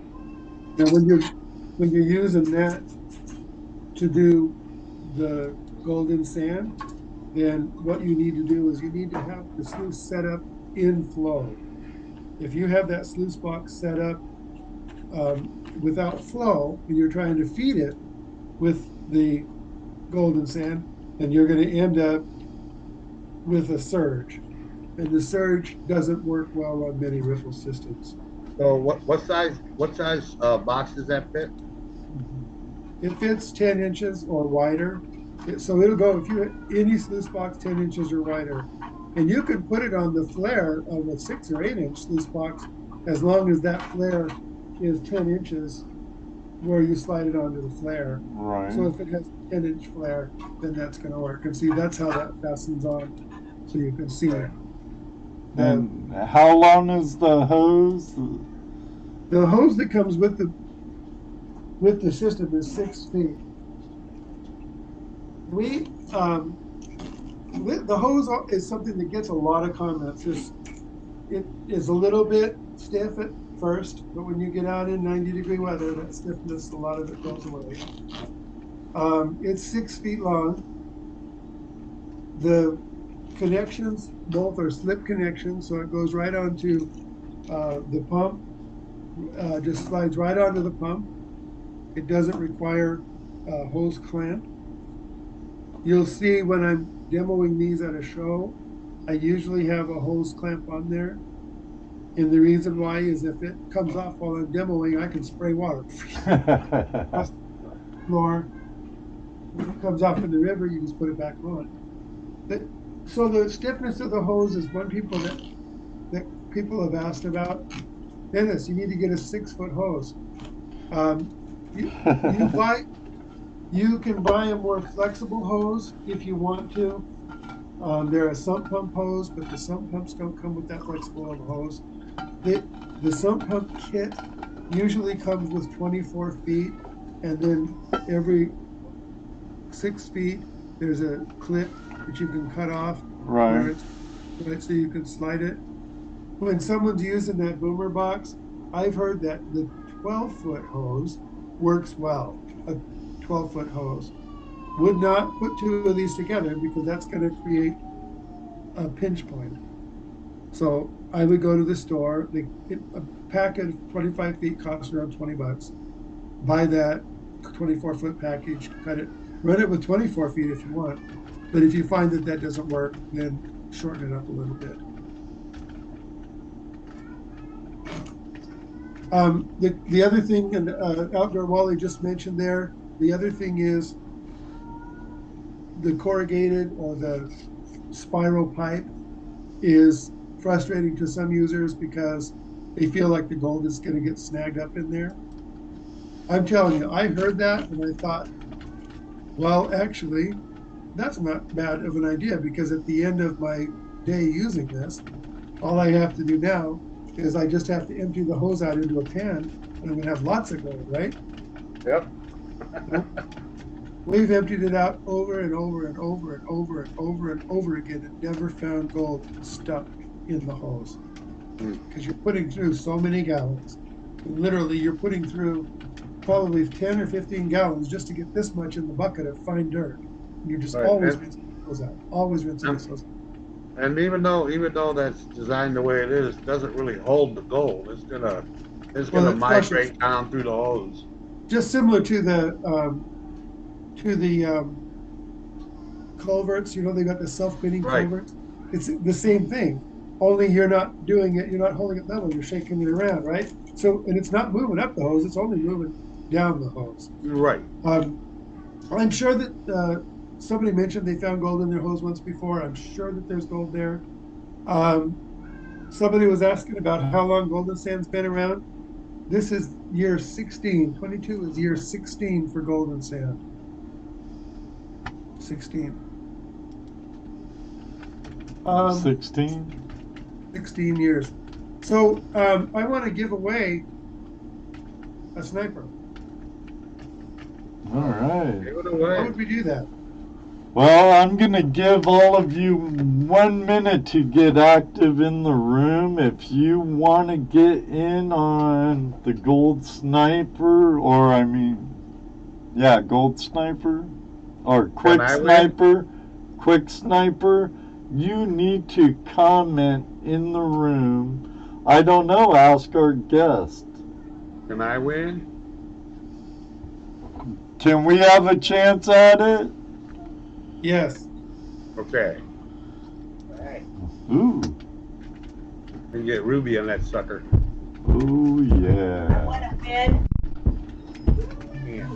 Now, when you're using that to do the golden sand, then what you need to do is you need to have the sluice set up in flow. If you have that sluice box set up without flow, and you're trying to feed it with the golden sand, then you're going to end up with a surge. And the surge doesn't work well on many ripple systems. So what size box does that fit? It fits 10 inches or wider. So it'll go, if you any sluice box 10 inches or wider, and you can put it on the flare of a 6 or 8 inch sluice box as long as that flare is 10 inches where you slide it onto the flare. Right. So if it has a 10-inch flare, then that's going to work. And see, that's how that fastens on, so you can see it. And how long is the hose? The hose that comes with the system is 6 feet. The hose is something that gets a lot of comments. It is a little bit stiff at first, but when you get out in 90-degree weather, that stiffness, a lot of it goes away. It's 6 feet long. The connections, both are slip connections, so it goes right onto the pump, just slides right onto the pump. It doesn't require a hose clamp. You'll see when I'm demoing these at a show, I usually have a hose clamp on there. And the reason why is if it comes off while I'm demoing, I can spray water. Or if it comes off in the river, you just put it back on. So the stiffness of the hose is one that people have asked about. Dennis, you need to get a 6-foot hose. You can buy a more flexible hose if you want to. They're a sump pump hose, but the sump pumps don't come with that flexible of a hose. The sump pump kit usually comes with 24 feet, and then every 6 feet there's a clip that you can cut off. Right. So you can slide it. When someone's using that boomer box, I've heard that the 12-foot hose works well. A 12-foot hose. would not put two of these together because that's going to create a pinch point. So I would go to the store. A pack of 25 feet costs around $20. Buy that 24-foot package, cut it, run it with 24 feet if you want. But if you find that that doesn't work, then shorten it up a little bit. The other thing, and Outdoor Wally just mentioned there, the other thing is the corrugated or the spiral pipe is frustrating to some users because they feel like the gold is going to get snagged up in there. I'm telling you, I heard that and I thought, well, actually, that's not bad of an idea because at the end of my day using this, all I have to do now is I just have to empty the hose out into a pan and I'm going to have lots of gold, right? Yep. We've emptied it out over and over and over and over and over and over again and never found gold stuck in the hose because you're putting through so many gallons. And literally, you're putting through probably 10 or 15 gallons just to get this much in the bucket of fine dirt. And you're just always rinsing those out, always rinsing those out. And even though that's designed the way it is, it doesn't really hold the gold. It's gonna migrate down through the hose. Just similar to the culverts, you know, they got the self-cleaning culverts. It's the same thing, only you're not doing it, you're not holding it level, you're shaking it around, right? So, and it's not moving up the hose, it's only moving down the hose. Right. I'm sure that somebody mentioned they found gold in their hose once before. I'm sure that there's gold there. Somebody was asking about how long Golden Sand's been around. This is year 16. 22 is year 16 for Golden Sand. 16. 16 years. So I want to give away a sniper. All right. Give it away. How would we do that? Well, I'm going to give all of you 1 minute to get active in the room. If you want to get in on the gold sniper, gold sniper, or quick sniper, you need to comment in the room. I don't know, ask our guest. Can I win? Can we have a chance at it? Yes. Okay. All right. Ooh. And get Ruby on that sucker. Ooh, I yeah. want to win. Yeah.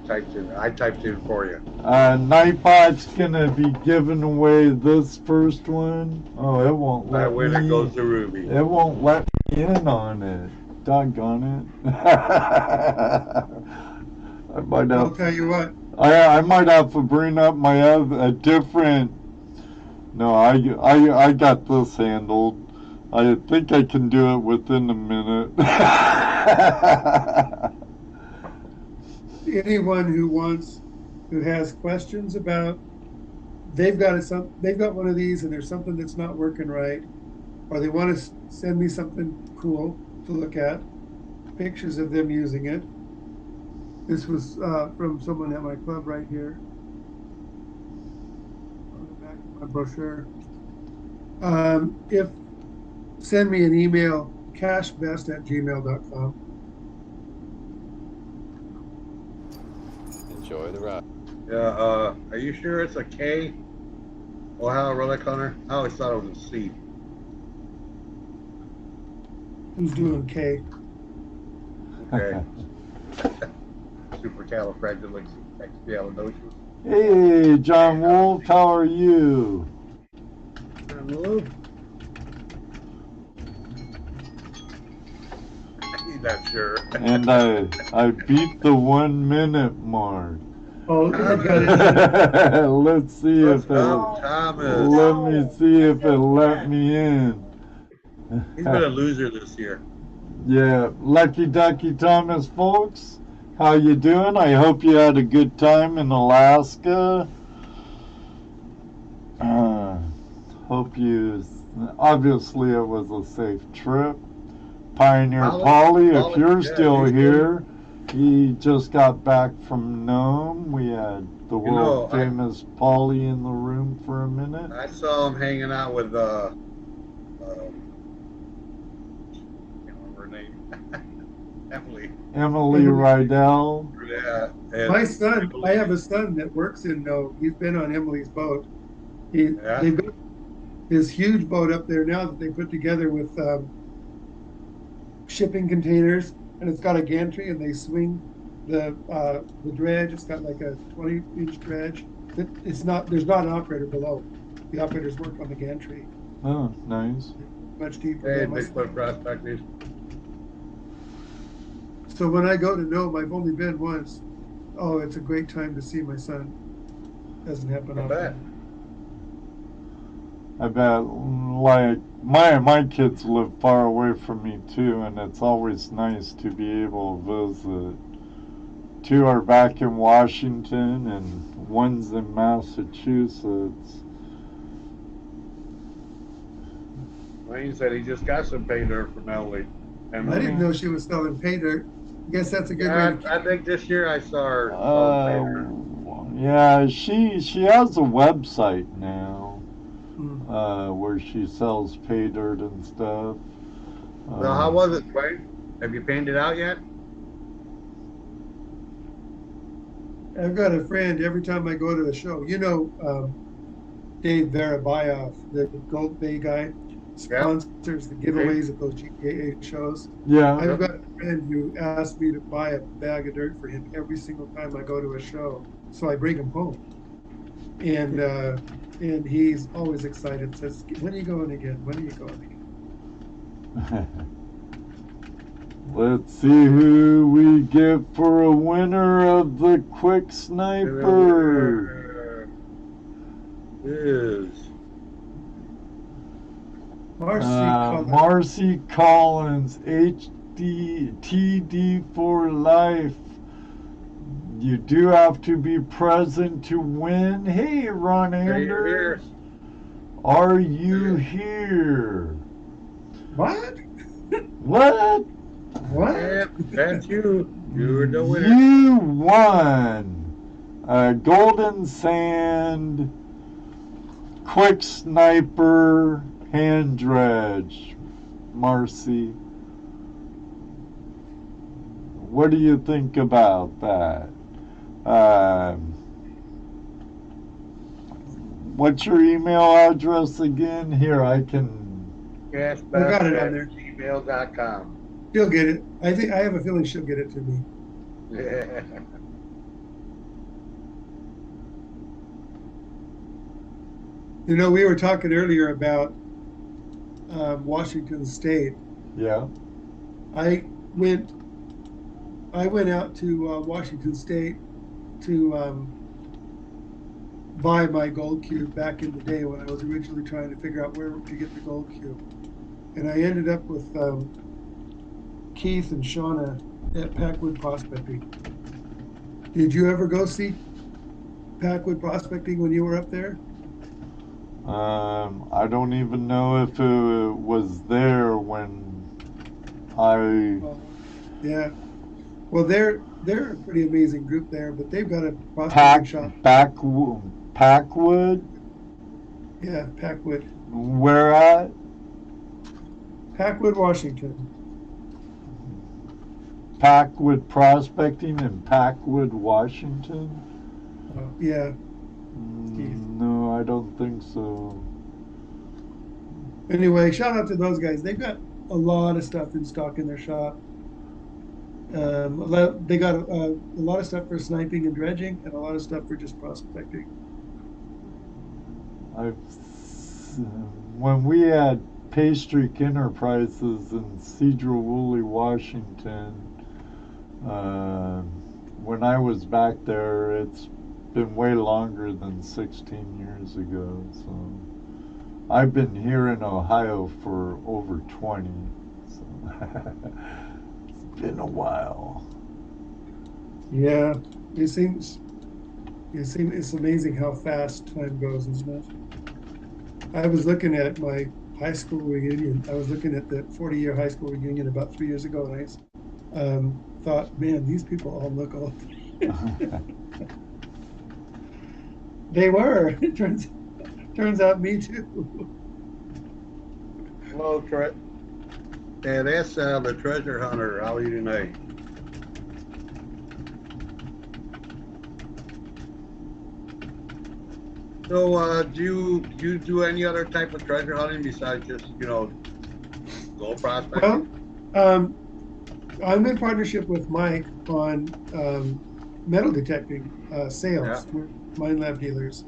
I can't. I typed in for you. Nightbot's gonna be giving away this first one. Oh, it won't let That winner me. goes to Ruby. It won't let me in on it. Doggone it. I might I'll have. tell you what. I might have to bring up a different. No, I got this handled. I think I can do it within a minute. Anyone who has questions about, they've got one of these and there's something that's not working right, or they want to send me something cool to look at, pictures of them using it. This was from someone at my club right here. On the back of my brochure. Send me an email, cashbest@gmail.com. Enjoy the ride. Yeah. Are you sure it's a K? Ohio Relic Hunter? I always thought it was a C. Who's doing K? Okay. Supercalifragilisticexpialidocious. Hey, John Wolf, how are you? Hello. He's not sure. And I beat the 1 minute mark. Oh, I got it. Let's see if Thomas. let me see if it let me in. He's been a loser this year. Yeah, Lucky Ducky Thomas, folks. How you doing? I hope you had a good time in Alaska. Hope you. Obviously, it was a safe trip. Pioneer Polly, if you're still here, He just got back from Nome. We had the You know, world famous Polly in the room for a minute. I saw him hanging out with can't remember her name. Emily Rydell. Yeah. and My son, Emily- I have a son that works in Nome. He's been on Emily's boat. They've got this huge boat up there now that they put together with shipping containers, and it's got a gantry, and they swing the dredge. It's got like a 20-inch dredge. There's not an operator below. The operators work on the gantry. Oh, nice. Much deeper. Hey, than my Bigfoot prospectors. So when I go to Nome, I've only been once. Oh, it's a great time to see my son. Doesn't happen I often. bet. I bet, like, my kids live far away from me too, and it's always nice to be able to visit. Two are back in Washington, and one's in Massachusetts. Wayne said he just got some pay dirt from Emily. I didn't know she was selling pay dirt. I guess that's a good way to I think this year I saw her selling pay dirt. Yeah, she has a website now, Hmm. where she sells pay dirt and stuff. Well, how was it, Wayne? Have you painted it out yet? I've got a friend every time I go to a show. You know, Dave Varabayev, the Gold Bay guy, sponsors the giveaways at those GKA shows. Yeah. I've got a friend who asked me to buy a bag of dirt for him every single time I go to a show. So I bring him home. And he's always excited, says, when are you going again? When are you going again? Let's see who we get for a winner of the Quick Sniper. Is Marcy Collins, TD for life. You do have to be present to win. Hey, Ron Anders. Are you here? What? What? What? Yep, that's you. You're the winner. You won a Golden Sand Quick Sniper hand dredge, Marcy. What do you think about that? What's your email address again? Here, I can. I got it on there. Gmail.com. She'll get it. I have a feeling she'll get it to me. Yeah. You know, we were talking earlier about Washington State. Yeah. I went out to Washington State to buy my gold cube back in the day when I was originally trying to figure out where to get the gold cube. And I ended up with Keith and Shauna at Packwood Prospecting. Did you ever go see Packwood Prospecting when you were up there? I don't even know if it was there when I. Yeah. Well, they're a pretty amazing group there, but they've got a prospecting shop. Packwood? Yeah, Packwood. Where at? Packwood, Washington. Packwood Prospecting in Packwood, Washington? Yeah. No, I don't think so. Anyway, shout out to those guys. They've got a lot of stuff in stock in their shop. They got a lot of stuff for sniping and dredging, and a lot of stuff for just prospecting. When we had Paystreak Enterprises in Cedro Woolley, Washington, when I was back there, it's been way longer than 16 years ago. So I've been here in Ohio for over 20. So it's been a while. Yeah, it's amazing how fast time goes, isn't it? I was looking at my high school reunion. I was looking at the 40-year high school reunion about 3 years ago, and I thought, man, these people all look old. They were. It turns out me too. Hello, Trey. Yeah, that's the treasure hunter. How are you tonight? So, do you do any other type of treasure hunting besides just, gold prospecting? Well, I'm in partnership with Mike on metal detecting sales. Yeah. We're mine lab dealers.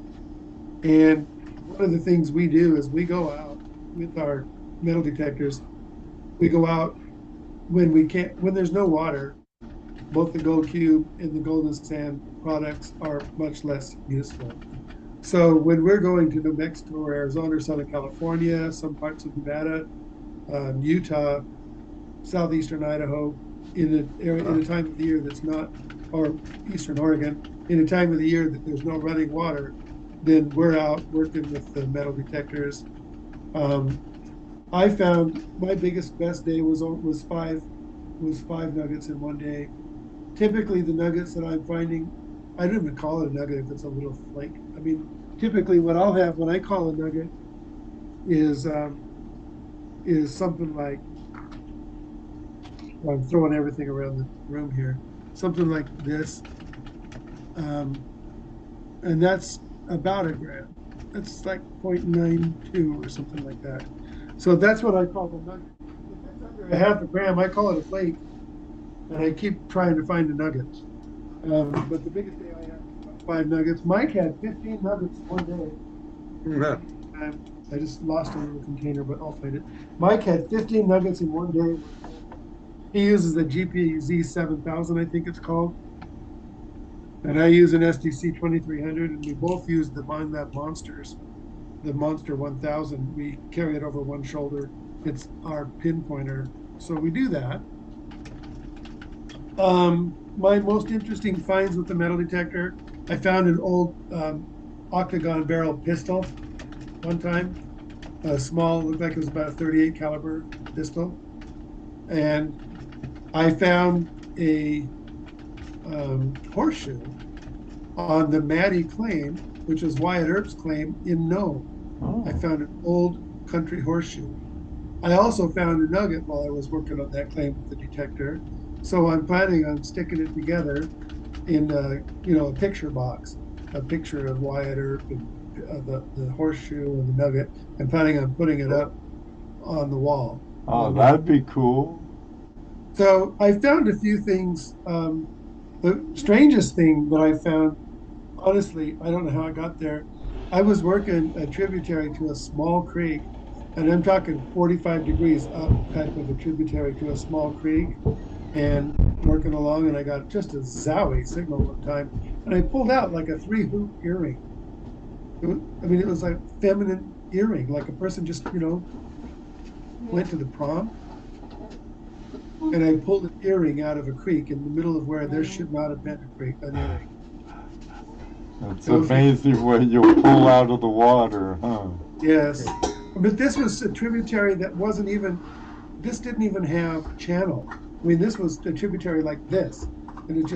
And one of the things we do is we go out with our metal detectors. We go out when there's no water. Both the gold cube and the golden sand products are much less useful. So when we're going to New Mexico or Arizona or Southern California, some parts of Nevada, Utah, southeastern Idaho, in a time of the year that's not, or eastern Oregon, in a time of the year that there's no running water, then we're out working with the metal detectors. I found my best day was five nuggets in one day. Typically, the nuggets that I'm finding, I don't even call it a nugget if it's a little flake. I mean, typically, what I'll have when I call a nugget is something like, I'm throwing everything around the room here, something like this, and that's about a gram. That's like 0.92 or something like that. So that's what I call a nugget. If it's under a half a gram, I call it a flake, and I keep trying to find the nuggets. But the biggest day I had was about 5 nuggets. Mike had 15 nuggets one day. Yeah. I just lost a little container, but I'll find it. Mike had 15 nuggets in one day. He uses a GPZ 7000, I think it's called. And I use an SDC 2300, and we both use the Mind Lab Monsters, the Monster 1000. We carry it over one shoulder. It's our pinpointer. So we do that. My most interesting finds with the metal detector, I found an old octagon barrel pistol one time, a small, looked like it was about a 38 caliber pistol. And I found a horseshoe on the Maddie claim, which is Wyatt Earp's claim in Nome. Oh. I found an old country horseshoe. I also found a nugget while I was working on that claim with the detector. So I'm planning on sticking it together in a picture box, a picture of Wyatt Earp and the horseshoe and the nugget. I'm planning on putting it up on the wall. Oh, that'd be cool. So I found a few things. The strangest thing that I found, honestly, I don't know how I got there. I was working a tributary to a small creek, and I'm talking 45 degrees up type of a tributary to a small creek, and working along, and I got just a zowie signal one time, and I pulled out like a 3-hoop earring. It was like feminine earring, like a person just, went to the prom. And I pulled an earring out of a creek in the middle of where there should not have been a creek, an earring. It's amazing what you pull out of the water, huh? Yes. But this was a tributary that this didn't even have channel. I mean, this was a tributary like this. And it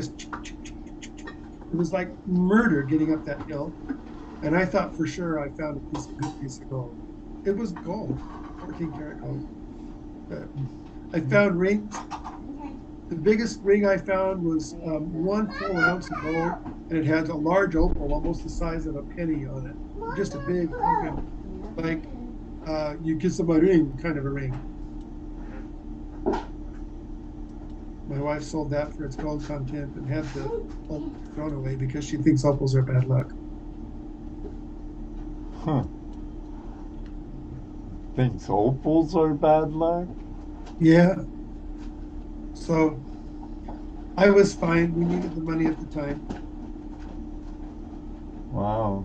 was like murder getting up that hill. And I thought for sure I found a good piece of gold. It was gold, 14 karat gold. I found rings. The biggest ring I found was 1 full ounce of gold, and it had a large opal, almost the size of a penny on it. Just a big, like you kiss my ring kind of a ring. My wife sold that for its gold content and had the opal thrown away because she thinks opals are bad luck. Huh. Thinks opals are bad luck? Yeah. So I was fine. We needed the money at the time. Wow.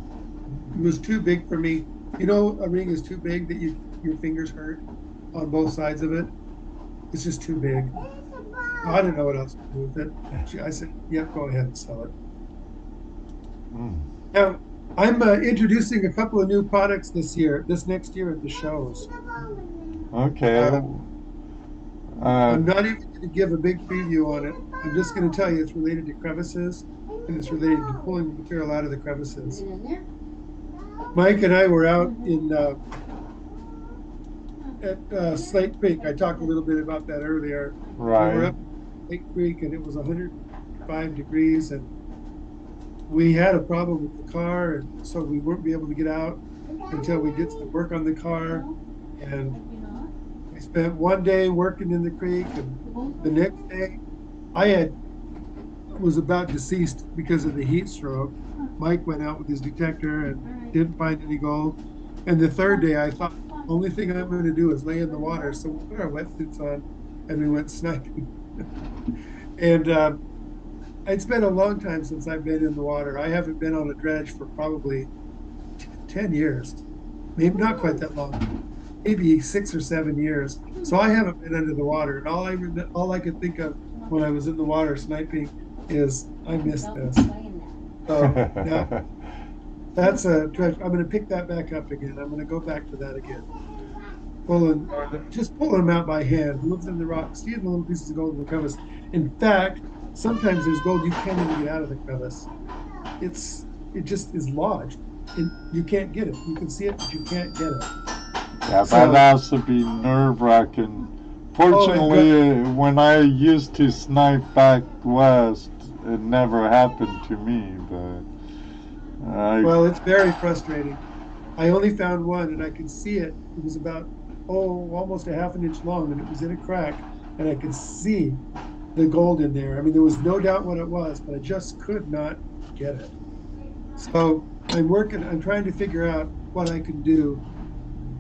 It was too big for me. A ring is too big that your fingers hurt on both sides of it. It's just too big. I didn't know what else to do with it. I said, "Yep, go ahead and sell it." Now, I'm introducing a couple of new products this next year at the shows. Okay. I'm not even going to give a big preview on it. I'm just going to tell you it's related to crevices, and it's related to pulling the material out of the crevices. Mike and I were out in at Slate Creek. I talked a little bit about that earlier. We were Right. up Slate Creek, and it was 105 degrees, and we had a problem with the car, and so we weren't be able to get out until we did some work on the car. And we spent one day working in the creek, and the next day I was about deceased because of the heat stroke. Mike went out with his detector and didn't find any gold. And the third day I thought, only thing I'm going to do is lay in the water. So we put our wetsuits on and we went sniping. And it's been a long time since I've been in the water. I haven't been on a dredge for probably 10 years, maybe not quite that long, maybe 6 or 7 years. So I haven't been under the water. And all I could think of when I was in the water sniping is I missed this. So now that's a dredge. I'm going to pick that back up again. I'm going to go back to that again. Just pulling them out by hand, looking in the rocks, seeing the little pieces of gold in the crevice. In fact, sometimes there's gold you can't even get out of the crevice. It just is lodged. You can't get it. You can see it, but you can't get it. Yeah, that has to be nerve-wracking. Fortunately, when I used to snipe back west, it never happened to me. But well, it's very frustrating. I only found one, and I could see it. It was about almost a half an inch long, and it was in a crack, and I could see the gold in there. I mean, there was no doubt what it was, but I just could not get it. So I'm trying to figure out what I can do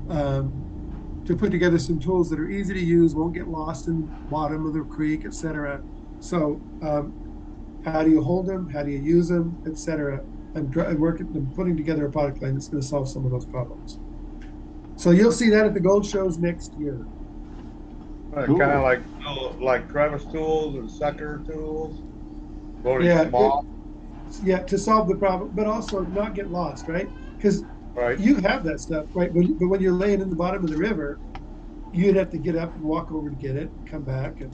to put together some tools that are easy to use, won't get lost in the bottom of the creek, etc. So how do you hold them? How do you use them, etc. I'm putting together a product line that's going to solve some of those problems. So you'll see that at the gold shows next year. Kind of like crevice tools and sucker tools. Yeah, small. To solve the problem, but also not get lost, right? Because you have that stuff, right? But when you're laying in the bottom of the river, you'd have to get up and walk over to get it and come back. And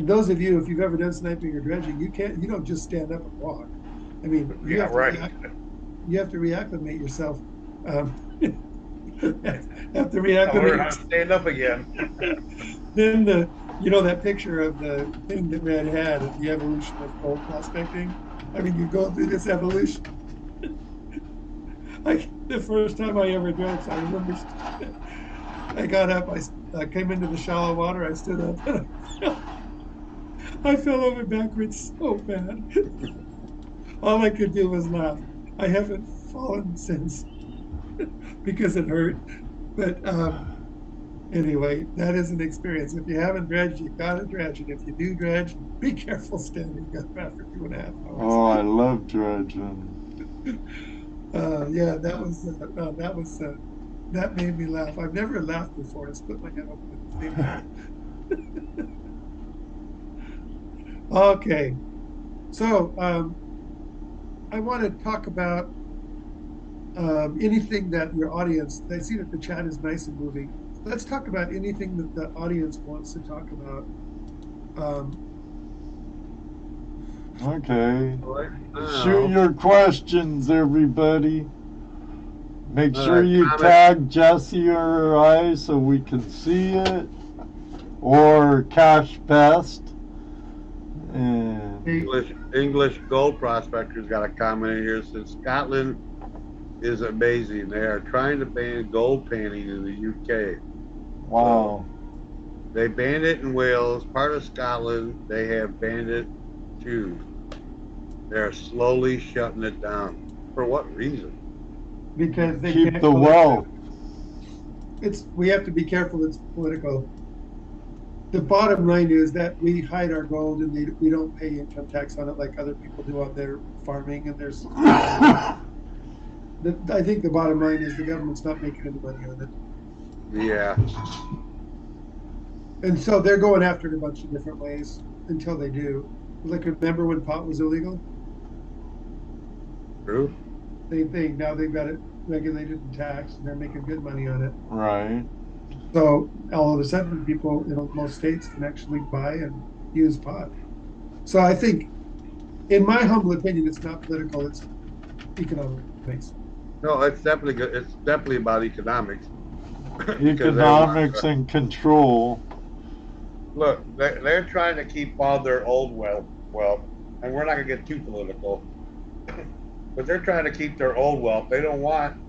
those of you, if you've ever done sniping or dredging, you don't just stand up and walk. I mean, you have to reacclimate yourself. Have to reacclimate. How to stand up again. Then that picture of the thing that Red had of the evolution of gold prospecting. I mean, you go through this evolution. The first time I ever dredged, I remember I got up, I came into the shallow water, I stood up, and I fell over backwards so bad. All I could do was laugh. I haven't fallen since because it hurt. But anyway, that is an experience. If you haven't dredged, you gotta dredge. And if you do dredge, be careful standing up after 2.5 hours. Oh, I love dredging. Yeah, that made me laugh. I've never laughed before. I split my head open at the same time. Okay, so I want to talk about anything that your audience. I see that the chat is nice and moving. Let's talk about anything that the audience wants to talk about. Okay. Shoot your questions, everybody. Make sure you tag Jesse or I so we can see it. Or Cash Best. And English Gold Prospectors got a comment here. Says Scotland is amazing. They are trying to ban gold panning in the UK. Wow. They banned it in Wales, part of Scotland. They have banned it too. They're slowly shutting it down. For what reason? Because they keep can't the wealth. We have to be careful. It's political. The bottom line is that we hide our gold and we don't pay income tax on it like other people do on their farming. And there's, I think the bottom line is the government's not making any money on it. Yeah. And so they're going after it a bunch of different ways until they do. Like, remember when pot was illegal? True. Same thing. Now they've got it regulated and taxed, and they're making good money on it. Right. So all of a sudden, people in most states can actually buy and use pot. So I think, in my humble opinion, it's not political; it's economics. No, it's definitely good. It's definitely about economics. Because they want Economics and control. look, they're trying to keep all their old wealth, and we're not gonna get too political, but they're trying to keep their old wealth. They don't want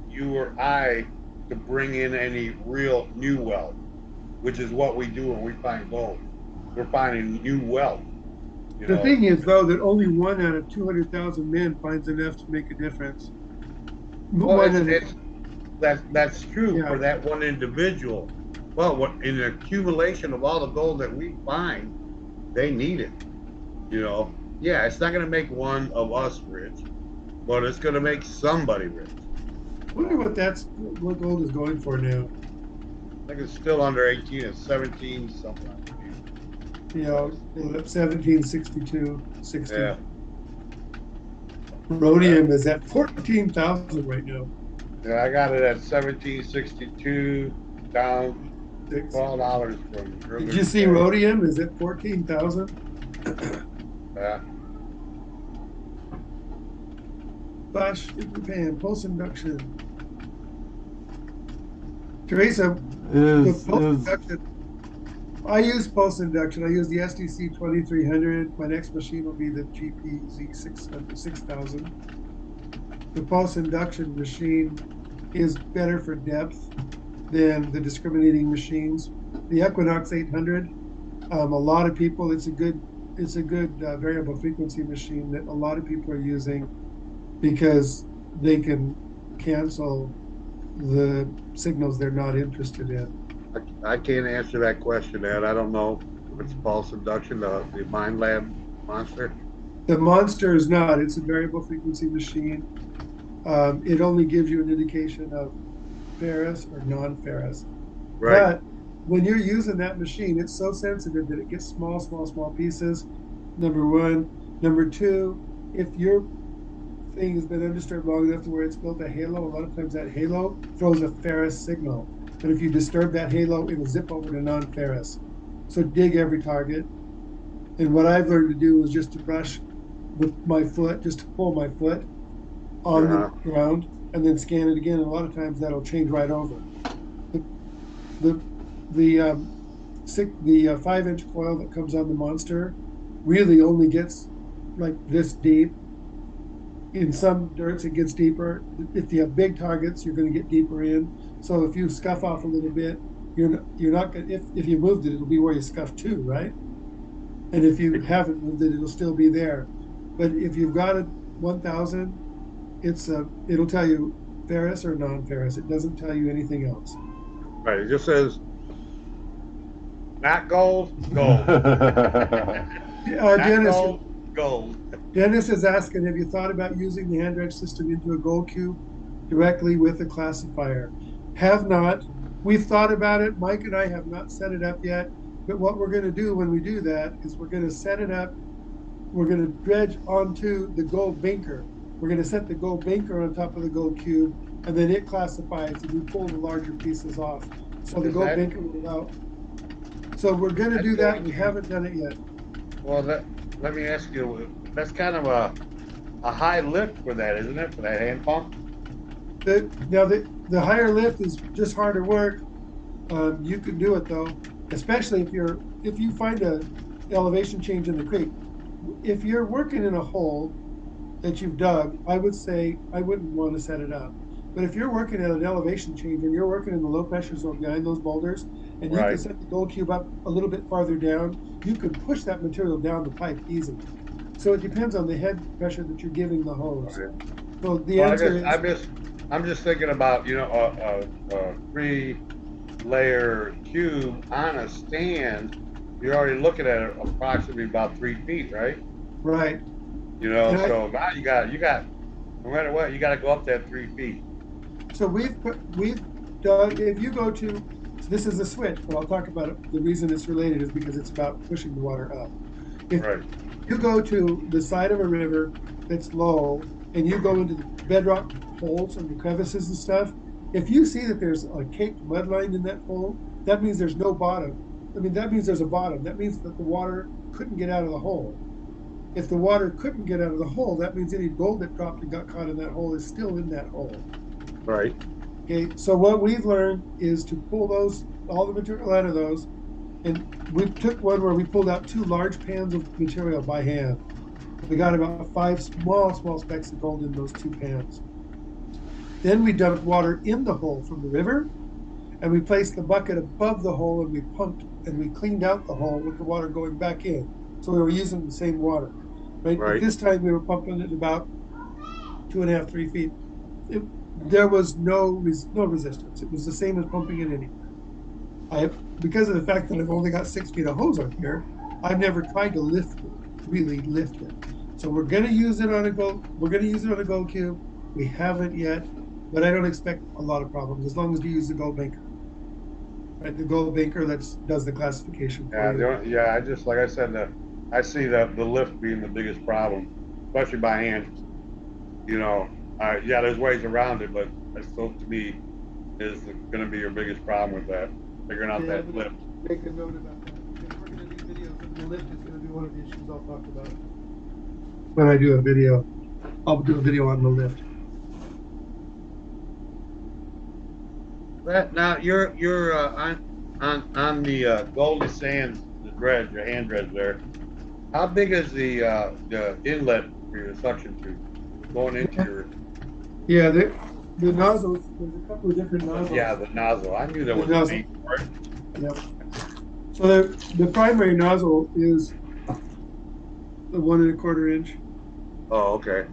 you or I to bring in any real new wealth, which is what we do when we find gold. We're finding new wealth. You The know, thing is, though, that only 1 out of 200,000 men finds enough to make a difference. well, One out of- that's true Yeah. for that one individual. Well, what in the accumulation of all the gold that we find, they need it. You know, yeah, it's not going to make one of us rich, but it's going to make somebody rich. I wonder what gold is going for now. I think it's still under 18. It's 17 something. You know, 1762, 60. Yeah. Rhodium is at 14,000 right now. Yeah, I got it at 1762, down $12 from. Did you see rhodium is at 14,000? Yeah. Flash Japan, pulse induction. Teresa, the pulse induction. I use pulse induction. I use the SDC 2300. My next machine will be the GPZ 6000. The pulse induction machine is better for depth than the discriminating machines. The Equinox 800, a lot of people, it's a good variable frequency machine that a lot of people are using because they can cancel the signals they're not interested in. I can't answer that question, Ed. I don't know if it's pulse induction, the Mind Lab monster. The monster is not. It's a variable frequency machine. It only gives you an indication of ferrous or non-ferrous. Right. But when you're using that machine, it's so sensitive that it gets small pieces. Number one. Number two, if your thing has been undisturbed long enough to where it's built a halo, a lot of times that halo throws a ferrous signal. But if you disturb that halo, it'll zip over to non-ferrous. So dig every target. And what I've learned to do is just to brush with my foot, just to pull my foot on the ground and then scan it again. And a lot of times that'll change right over. The 5-inch coil that comes on the monster really only gets like this deep. In some dirts, it gets deeper. If you have big targets, you're going to get deeper in. So if you scuff off a little bit, you're not going. If you moved it, it'll be where you scuffed to, right? And if you haven't moved it, it'll still be there. But if you've got a 1,000, it'll tell you ferrous or non-ferrous. It doesn't tell you anything else. Right. It just says not gold, gold. Dennis, gold. Dennis is asking, have you thought about using the hand dredge system into a gold cube directly with a classifier? Have not. We've thought about it. Mike and I have not set it up yet. But what we're going to do when we do that is we're going to set it up. We're going to dredge onto the gold banker. We're going to set the gold banker on top of the gold cube, and then it classifies, and we pull the larger pieces off. So the gold banker will go out. So we're going to do that. We haven't done it yet. Well, let me ask you, that's kind of a high lift for that, isn't it? For that hand pump? Now the higher lift is just harder work. You can do it though, especially if you find a elevation change in the creek. If you're working in a hole that you've dug, I would say I wouldn't want to set it up. But if you're working at an elevation change and you're working in the low pressure zone behind those boulders, and you can set the gold cube up a little bit farther down, you can push that material down the pipe easily. So it depends on the head pressure that you're giving the hose. Okay. So the answer is. I'm just thinking about, a 3-layer cube on a stand. You're already looking at it approximately about 3 feet, right? Right. So now you got no matter what, you got to go up that 3 feet. So we've done. If you go to, so this is a switch, but I'll talk about it. The reason it's related is because it's about pushing the water up. If you go to the side of a river that's low, and you go into the bedrock holes and the crevices and stuff, if you see that there's a caked mud line in that hole, that means there's no bottom. I mean, that means there's a bottom. That means that the water couldn't get out of the hole. If the water couldn't get out of the hole, that means any gold that dropped and got caught in that hole is still in that hole. Right. Okay, so what we've learned is to pull all the material out of those. And we took one where we pulled out 2 large pans of material by hand. We got about 5 small specks of gold in those 2 pans. Then we dumped water in the hole from the river, and we placed the bucket above the hole, and we pumped and we cleaned out the hole with the water going back in. So we were using the same water. Right? But this time we were pumping it about 2.5, 3 feet. There was no resistance. It was the same as pumping it anywhere. Because of the fact that I've only got 6 feet of hose up here, I've never tried to really lift it. So we're going to use it on a gold. We're going to use it on a gold cube. We haven't yet, but I don't expect a lot of problems as long as you use the gold banker. Right, the gold banker that does the classification. Yeah, I just, like I said, I see the lift being the biggest problem, especially by hand. You know, yeah, there's ways around it, but that still, to me, is going to be your biggest problem with that, figuring out that lift. Make a note about that. If we're going to do videos, and the lift is going to be one of the issues I'll talk about. When I do a video, I'll do a video on the lift. Now you're on the Goldie Sands, the dredge, your hand dredge there. How big is the inlet for your suction tube going into your? Yeah, the nozzles. There's a couple of different nozzles. Yeah, the nozzle. I knew there was a name for it. Yep. So the primary nozzle is the 1 1/4 inch. Oh, okay.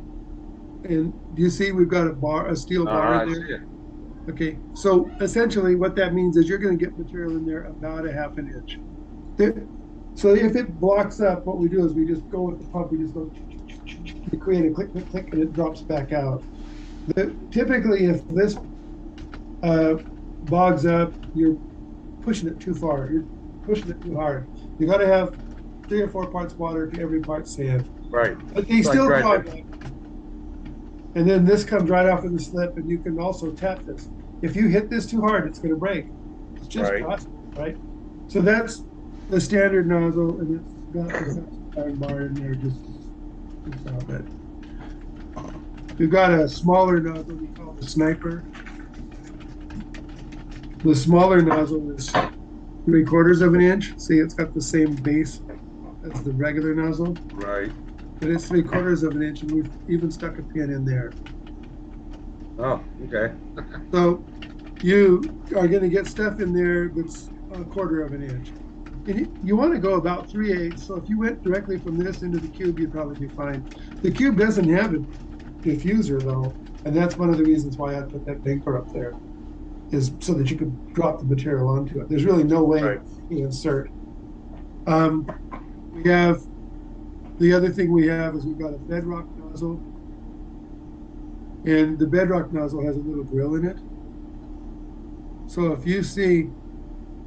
And do you see we've got a steel bar in there? I see it. Okay, so essentially what that means is you're going to get material in there about 1/2 inch. So if it blocks up, what we do is we just go with the pump, we just go, we create a click, click, click, and it drops back out. Typically, if this bogs up, you're pushing it too far. You're pushing it too hard. You got to have 3 or 4 parts water to every part sand. Right. But they still clog up. And then this comes right off of the slip, and you can also tap this. If you hit this too hard, it's going to break. It's just possible, right? So that's the standard nozzle, and it's got the iron bar in there just to stop it. We've got a smaller nozzle we call the sniper. The smaller nozzle is 3/4 inch. See, it's got the same base as the regular nozzle. Right. But it's 3/4 inch, and we've even stuck a pin in there. Oh, okay. So you are going to get stuff in there that's 1/4 inch. And you want to go about 3/8. So if you went directly from this into the cube, you'd probably be fine. The cube doesn't have a diffuser though, and that's one of the reasons why I put that banker up there, is so that you could drop the material onto it. There's really no way to insert. We have the other thing we have is we've got a bedrock nozzle, and the bedrock nozzle has a little grill in it. So if you see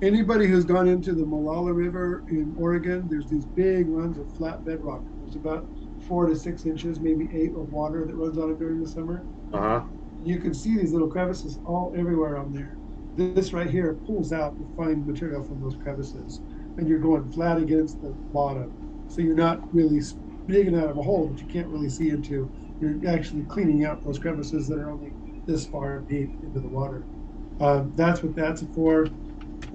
anybody who's gone into the Molalla River in Oregon, there's these big runs of flat bedrock. There's about 4 to 6 inches, maybe 8 of water that runs on it during the summer. You can see these little crevices all everywhere on there. This right here pulls out the fine material from those crevices, and you're going flat against the bottom. So you're not really digging out of a hole that you can't really see into. You're actually cleaning out those crevices that are only this far deep into the water. That's what that's for.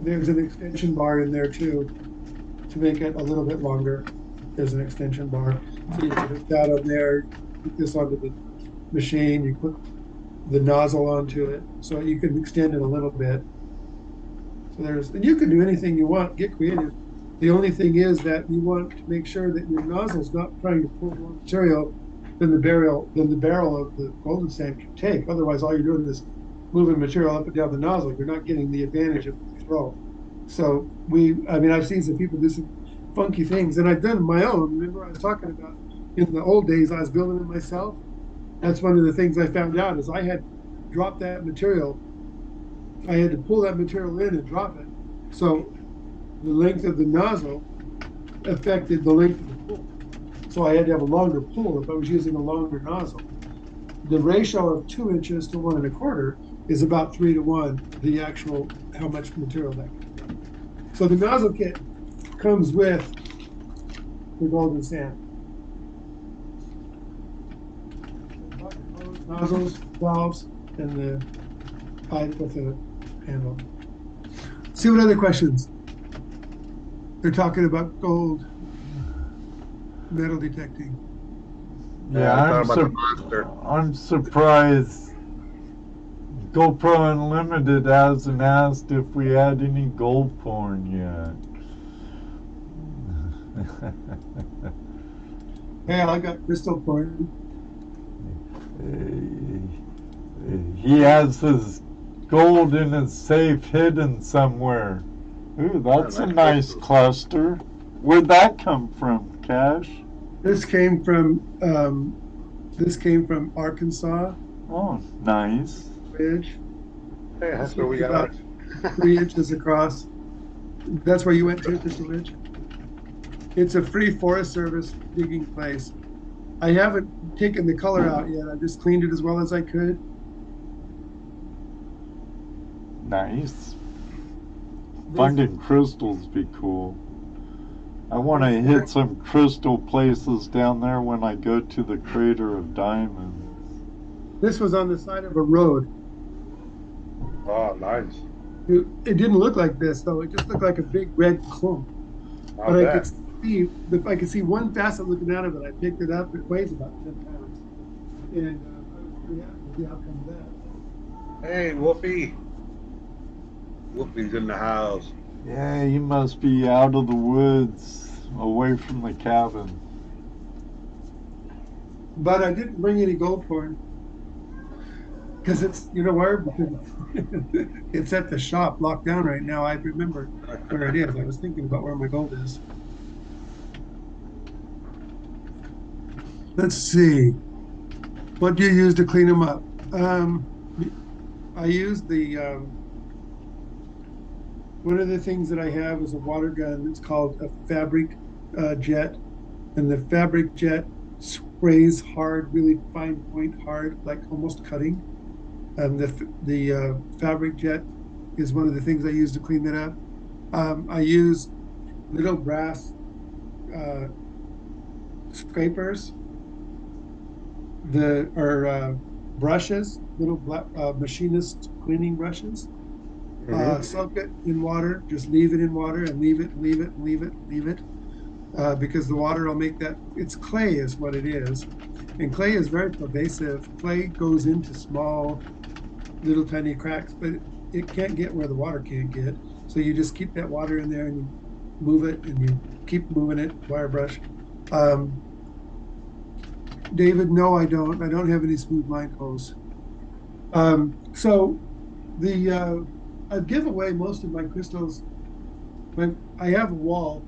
There's an extension bar in there too, to make it a little bit longer. There's an extension bar. So you put that on there, put this onto the machine, you put the nozzle onto it, so you can extend it a little bit. So and you can do anything you want, get creative. The only thing is that you want to make sure that your nozzle's not trying to pull more material than the barrel of the golden sand can take. Otherwise, all you're doing is moving material up and down the nozzle. You're not getting the advantage of the throw. So I've seen some people do some funky things, and I've done my own. Remember I was talking about in the old days, I was building it myself. That's one of the things I found out is I had dropped that material. I had to pull that material in and drop it. So the length of the nozzle affected the length of the pull. So I had to have a longer pull if I was using a longer nozzle. The ratio of 2 inches to 1 1/4 is about 3 to 1, the actual, how much material that can be. So the nozzle kit comes with the golden sand. Nozzles, valves, and the pipe with the handle. See what other questions? They're talking about gold metal detecting. Yeah, I'm talking about the monster. I'm surprised GoPro Unlimited hasn't asked if we had any gold porn yet. Hey, I got crystal porn. He has his gold in his safe hidden somewhere. Ooh, that's a nice cluster. Where'd that come from, Cash? This came from Arkansas Oh, nice. Ridge. Hey, that's where we got about ours. 3 inches across. That's where you went to, Crystal Ridge? It's a free Forest Service digging place. I haven't taken the color out yet. I just cleaned it as well as I could. Nice. Finding crystals be cool. I want to hit some crystal places down there when I go to the Crater of Diamonds. This was on the side of a road. Oh, nice. It didn't look like this though. It just looked like a big red clump. But I could see one facet looking out of it. I picked it up. It weighs about 10 pounds, and I was pretty happy with the outcome of that. Hey, Whoopi. Whoopi's in the house. Yeah, you must be out of the woods, away from the cabin. But I didn't bring any gold porn because it's, you know where? Because it's at the shop, locked down right now. I remember where it is. I was thinking about where my gold is. Let's see. What do you use to clean them up? I use the one of the things that I have is a water gun. It's called a fabric jet, and the fabric jet sprays hard, really fine point hard, like almost cutting. The fabric jet is one of the things I use to clean that up. I use little brass scrapers, brushes, little black, machinist cleaning brushes. Soak it in water, just leave it in water and leave it, because the water will make that, it's clay is what it is. And clay is very pervasive. Clay goes into small, little tiny cracks, but it can't get where the water can't get. So you just keep that water in there and you move it and you keep moving it, wire brush. David, no, I don't. I don't have any smooth line hose. So I give away most of my crystals. I have a wall.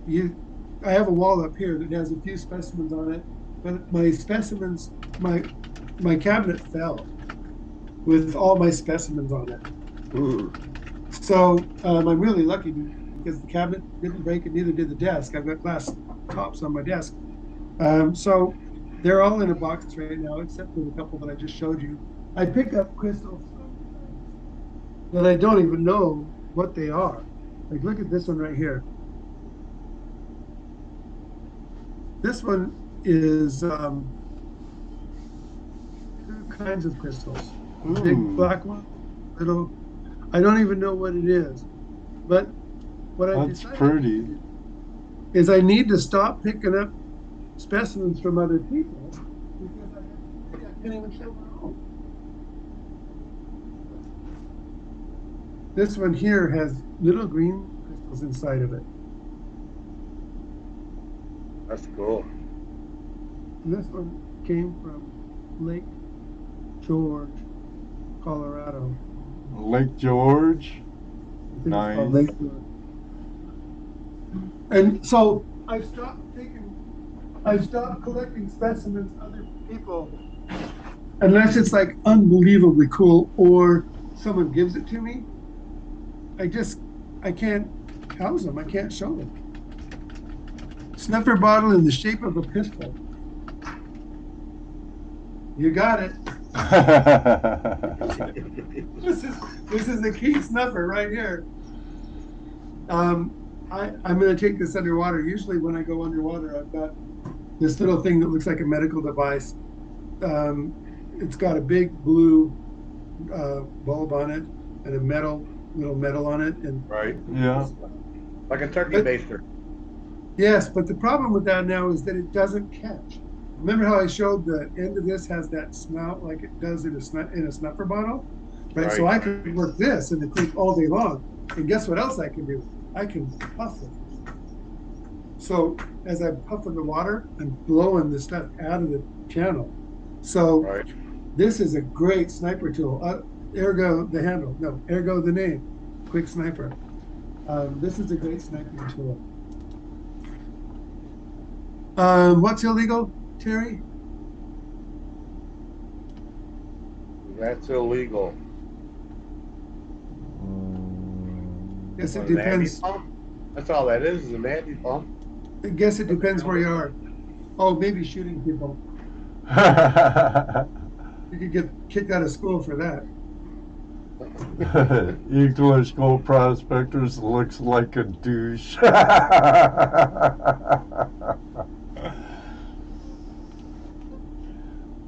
I have a wall up here that has a few specimens on it, but my specimens, my cabinet fell with all my specimens on it. Ooh. So I'm really lucky because the cabinet didn't break and neither did the desk. I've got glass tops on my desk. So they're all in a box right now, except for the couple that I just showed you. I pick up crystals that I don't even know what they are. Like, look at this one right here. This one is two kinds of crystals. Ooh. Big black one, little. I don't even know what it is. But what I That's decided pretty. is I need to stop picking up specimens from other people because I can't even show my own. This one here has little green crystals inside of it. That's cool. And this one came from Lake George, Colorado. Lake George? I think it's Nice. called Lake George. And so I stopped collecting specimens other people unless it's like unbelievably cool or someone gives it to me. I can't house them. I can't show them. Snuffer bottle in the shape of a pistol. You got it. This is a key snuffer right here. I'm going to take this underwater. Usually when I go underwater, I've got this little thing that looks like a medical device. It's got a big blue bulb on it and a little metal on it. And Right. Yeah. Like a turkey baster. yes, but the problem with that now is that it doesn't catch. Remember how I showed the end of this has that snout like it does in a snuffer bottle? Right. So I could work this in the creek all day long. And guess what else I can do? I can puff it. So as I'm puffing the water, I'm blowing the stuff out of the channel. So this is a great sniper tool. Ergo the handle. No, ergo the name. Quick Sniper. This is a great sniping tool. What's illegal, Terry? That's illegal. Guess it What, an depends. anti-pump? That's all that is an anti-pump. I guess it depends where you are. Oh, maybe shooting people. You could get kicked out of school for that. English Gold Prospectors looks like a douche.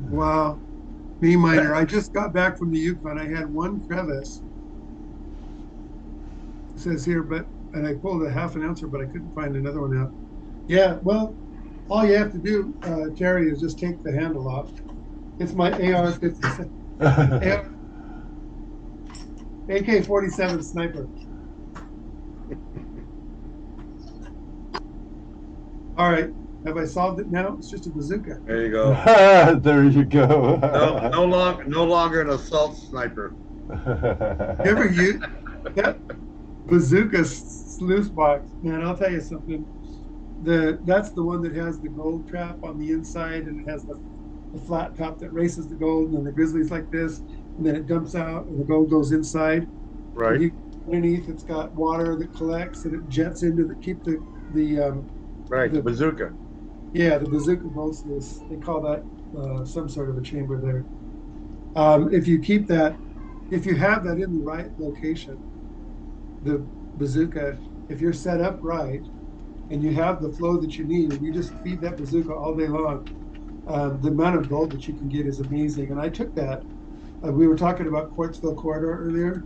Wow. Me minor. I just got back from the Yukon. I had one crevice. It says here, and I pulled a half an ouncer, but I couldn't find another one out. Yeah, well, all you have to do, Terry, is just take the handle off. It's my AR-57. AK-47 sniper. All right. Have I solved it now? It's just a bazooka. There you go. There you go. No longer an assault sniper. Ever use that bazooka sluice box? Man, I'll tell you something. That's the one that has the gold trap on the inside, and it has the flat top that races the gold, and then the grizzly's like this, and then it dumps out, and the gold goes inside. Right. Underneath, it's got water that collects, and it jets into the the bazooka. Yeah, the bazooka gold sluice. They call that some sort of a chamber there. If you keep that, if you have that in the right location, the bazooka, if you're set up right, and you have the flow that you need, and you just feed that bazooka all day long, the amount of gold that you can get is amazing. And I took that. We were talking about Quartzville Corridor earlier.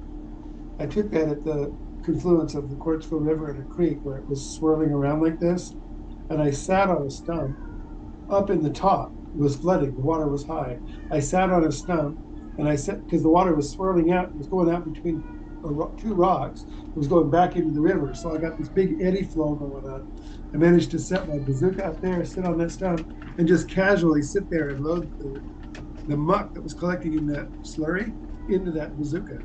I took that at the confluence of the Quartzville River and a creek where it was swirling around like this. And I sat on a stump up in the top. It was flooding. The water was high. I sat on a stump, and I sat, because the water was swirling out. It was going out between two rocks. It was going back into the river. So I got this big eddy flow going on. I managed to set my bazooka up there, sit on that stump, and just casually sit there and load the muck that was collecting in that slurry into that bazooka.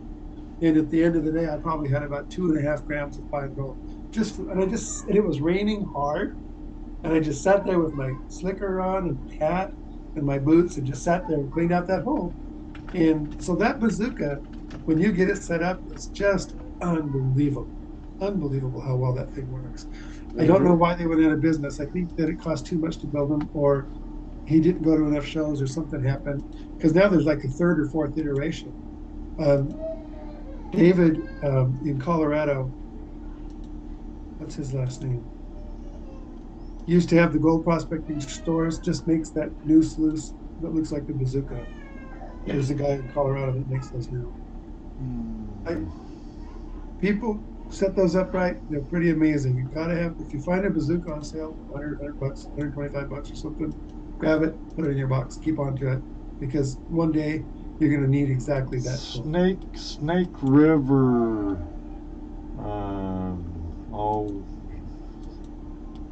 And at the end of the day, I probably had about 2.5 grams of fine gold. And it was raining hard. And I just sat there with my slicker on and hat and my boots and just sat there and cleaned out that hole. And so that bazooka, when you get it set up, it's just unbelievable. Unbelievable how well that thing works. I don't know why they went out of business. I think that it cost too much to build them, or he didn't go to enough shows, or something happened. Because now there's like a third or fourth iteration. David in Colorado, what's his last name? Used to have the gold prospecting stores, just makes that new sluice that looks like the bazooka. There's a guy in Colorado that makes those now. People set those up right, they're pretty amazing. You gotta have, if you find a bazooka on sale, $100 bucks, $125 or something, grab it, put it in your box, keep on to it, because one day you're gonna need exactly that. Snake River,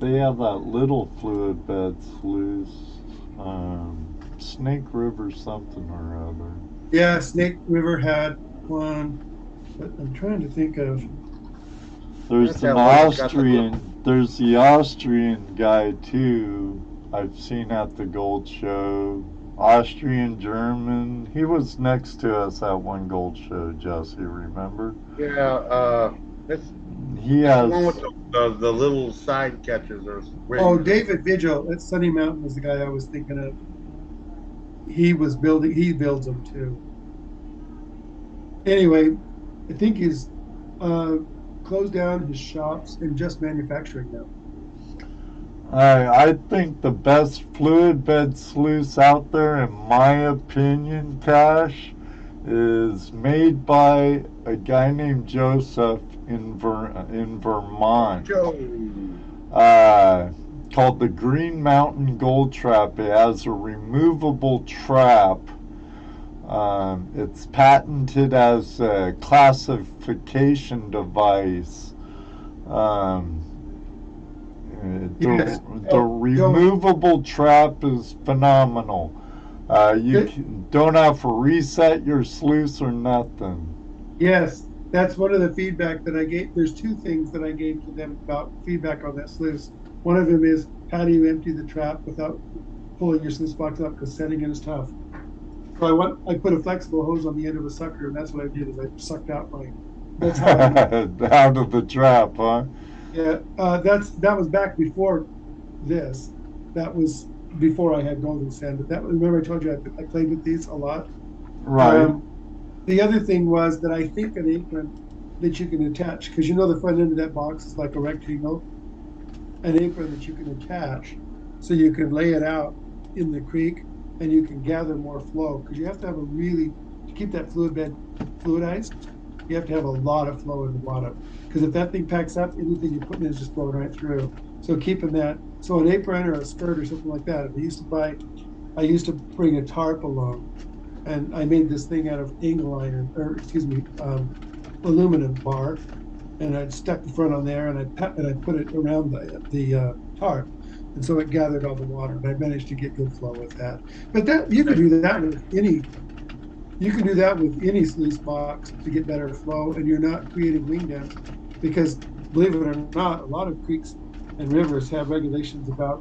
they have that little fluid bed sluice, Snake River something or other. Yeah, Snake River had one, but I'm trying to think of. There's the Austrian guy too, I've seen at the gold show. Austrian, German. He was next to us at one gold show, Jesse, remember? Yeah, he has the one with the little side catches. Oh, David Vigil at Sunny Mountain was the guy I was thinking of. he builds them too. Anyway, I think he's closed down his shops and just manufacturing now. I think the best fluid bed sluice out there, in my opinion, Cash, is made by a guy named Joseph in Vermont. Joe. Called the Green Mountain Gold Trap. It has a removable trap. It's patented as a classification device. Yes. The removable trap is phenomenal. Don't have to reset your sluice or nothing. Yes, that's one of the feedback that I gave. There's two things that I gave to them about feedback on that sluice. One of them is, how do you empty the trap without pulling your sluice box up, because setting it is tough. So I put a flexible hose on the end of a sucker, and that's what I did, is I sucked out that's how out of the trap, huh? Yeah, that was back before this. That was before I had golden sand. But remember I told you I played with these a lot. Right. The other thing was that I think an apron that you can attach, because the front end of that box is like a rectangle, an apron that you can attach, so you can lay it out in the creek and you can gather more flow, because you have to have to keep that fluid bed fluidized. You have to have a lot of flow in the bottom, because if that thing packs up, anything you put in is just flowing right through. So keeping that, so an apron or a skirt or something like that. I used to bring a tarp along, and I made this thing out of angle iron, aluminum bar, and I stuck the front on there, and I put it around the tarp, and so it gathered all the water. And I managed to get good flow with that. But you can do that with any. You can do that with any sluice box to get better flow, and you're not creating wing dams, because believe it or not, a lot of creeks and rivers have regulations about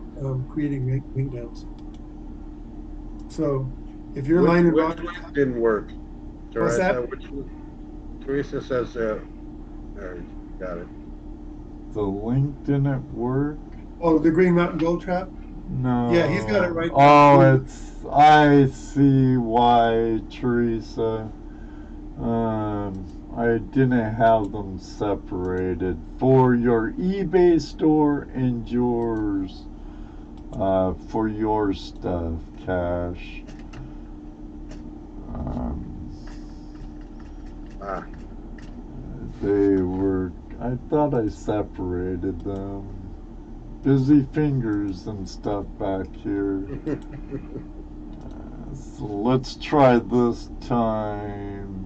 creating wing dams. So if you're lining rock, didn't work. What's that? Teresa says, there, got it. The link didn't work. Oh, the Green Mountain Gold Trap? No. Yeah, he's got it right now. I see why, Teresa. I didn't have them separated for your eBay store and yours, for your stuff, Cash. I thought I separated them. Busy fingers and stuff back here. So let's try this time.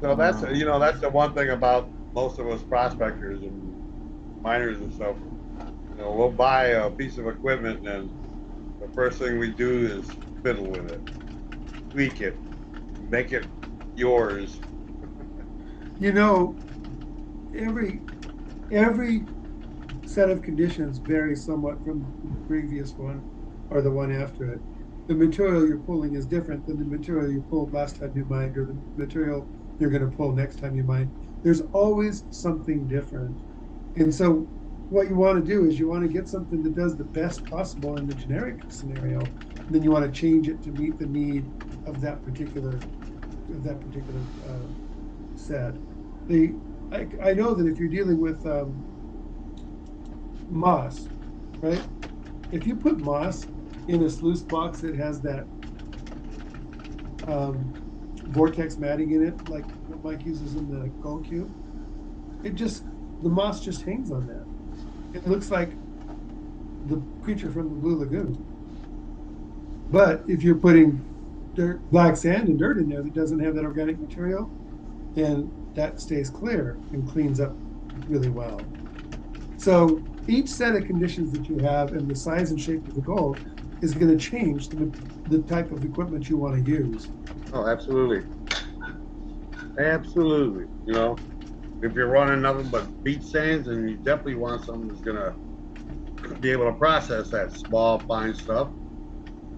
So that's that's the one thing about most of us prospectors and miners and stuff. We'll buy a piece of equipment, and the first thing we do is fiddle with it, tweak it, make it yours. Every set of conditions varies somewhat from the previous one or the one after it. The material you're pulling is different than the material you pulled last time you mined, or the material you're going to pull next time you mine. There's always something different. And so what you want to do is you want to get something that does the best possible in the generic scenario, and then you want to change it to meet the need of that particular set. I know that if you're dealing with moss, right? If you put moss in a sluice box that has that vortex matting in it, like what Mike uses in the Gold Cube, the moss just hangs on that. It looks like the creature from the Blue Lagoon. But if you're putting black sand and dirt in there that doesn't have that organic material, then that stays clear and cleans up really well. So each set of conditions that you have and the size and shape of the gold is going to change the type of equipment you want to use. Oh, absolutely. Absolutely. If you're running nothing but beach sands, and you definitely want something that's going to be able to process that small, fine stuff.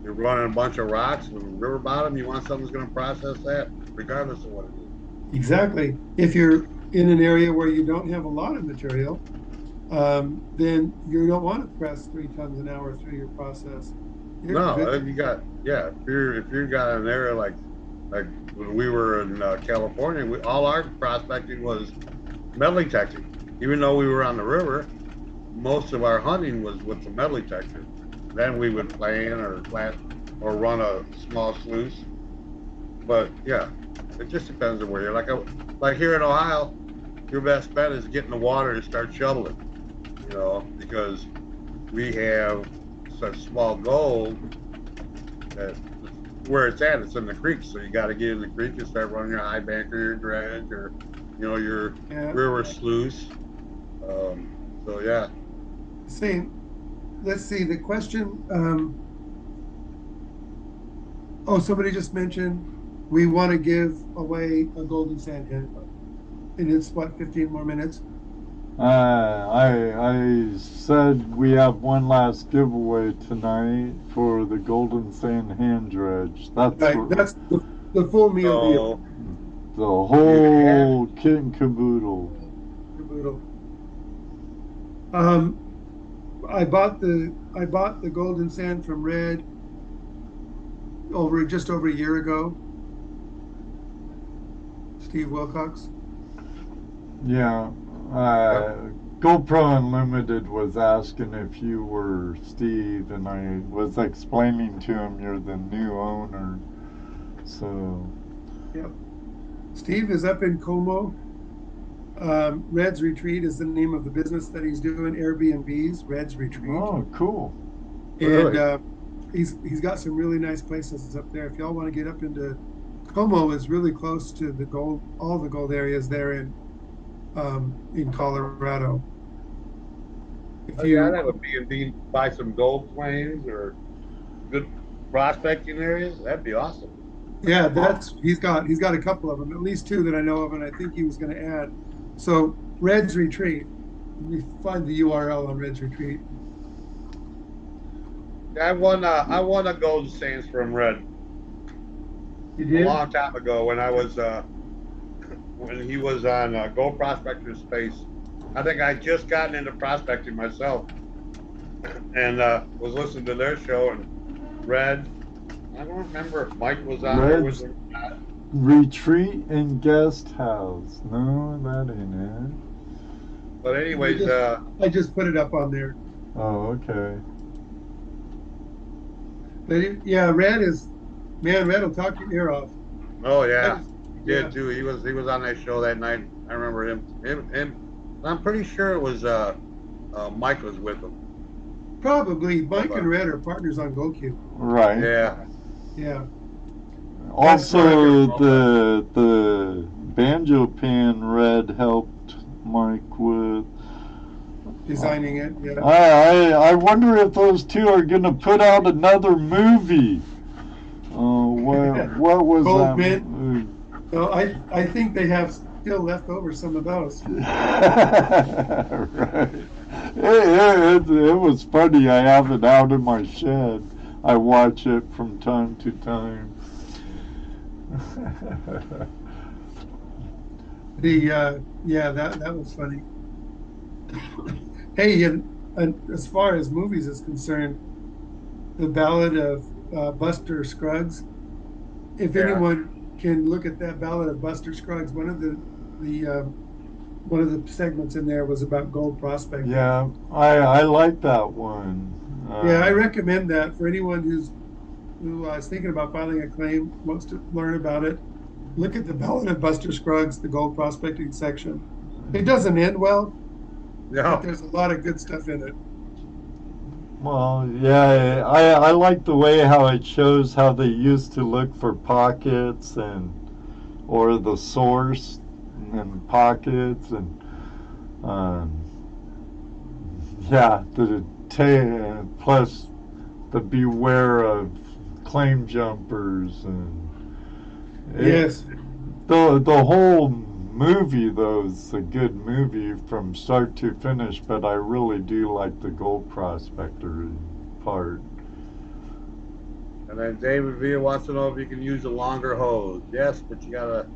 You're running a bunch of rocks and river bottom, you want something that's going to process that, regardless of what it is. Exactly. If you're in an area where you don't have a lot of material, then you don't want to press 3 tons an hour through your process. You're No, good. you got if you're got an area like when we were in California, all our prospecting was metal detecting. Even though we were on the river, most of our hunting was with the metal detector. Then we would plan or run a small sluice. But yeah, it just depends on where you're. Like here in Ohio, your best bet is get in the water and start shoveling. You know, because we have such small gold that where it's at, it's in the creek. So you got to get in the creek and start running your high bank or your dredge or your Yeah. river sluice. Um, so yeah, See, let's see. The question. Oh, somebody just mentioned we want to give away a golden sand handbook, and it's what 15 more minutes. I said we have one last giveaway tonight for the Golden Sand Hand Dredge. That's Right. That's the full meal deal. so the whole kit and caboodle. Caboodle. Um, I bought the golden sand from Red just over a year ago. Steve Wilcox. Yeah. GoPro Unlimited was asking if you were Steve, and I was explaining to him you're the new owner. So. Yep. Steve is up in Como. Red's Retreat is the name of the business that he's doing, Airbnbs, Red's Retreat. Oh, cool. And he's got some really nice places up there. If y'all want to get up into Como, is really close to all the gold areas there in Colorado. If you I'd have a B&B, buy some gold claims or good prospecting areas. That'd be awesome. Yeah, he's got a couple of them, at least two that I know of, and I think he was going to add. So Red's Retreat, we find the URL on Red's Retreat. I won a gold sands from Red You a did? long time ago when I was when he was on Gold Prospectors Space. I think I just gotten into prospecting myself, and was listening to their show and Red. I don't remember if Mike was on there with him. Retreat and guest house. No, that ain't it. But anyways, I just put it up on there. Oh, okay. But Red will talk your ear off. oh yeah, he did too. He was on that show that night. I remember him. I'm pretty sure it was Mike was with him. Probably Mike and Red are partners on GoQ. Right. Yeah. Yeah. Also, the banjo pan Red helped Mike with Designing it. Yeah. I wonder if those two are gonna put out another movie. What was Gold that? Mint? So I think they have still left over some of those. Right. It was funny. I have it out in my shed. I watch it from time to time. That was funny. Hey, and as far as movies is concerned, the Ballad of Buster Scruggs. If anyone can look at that Ballad of Buster Scruggs, one of the segments in there was about gold prospecting. Yeah, I like that one. I recommend that for anyone who is thinking about filing a claim, wants to learn about it. Look at the Ballad of Buster Scruggs, the gold prospecting section. It doesn't end well, but there's a lot of good stuff in it. Well, yeah, I like the way how it shows how they used to look for pockets or the source and pockets and plus the beware of claim jumpers and the whole movie though is a good movie from start to finish, but I really do like the gold prospector part. And then David V wants to know if you can use a longer hose. Yes, but you gotta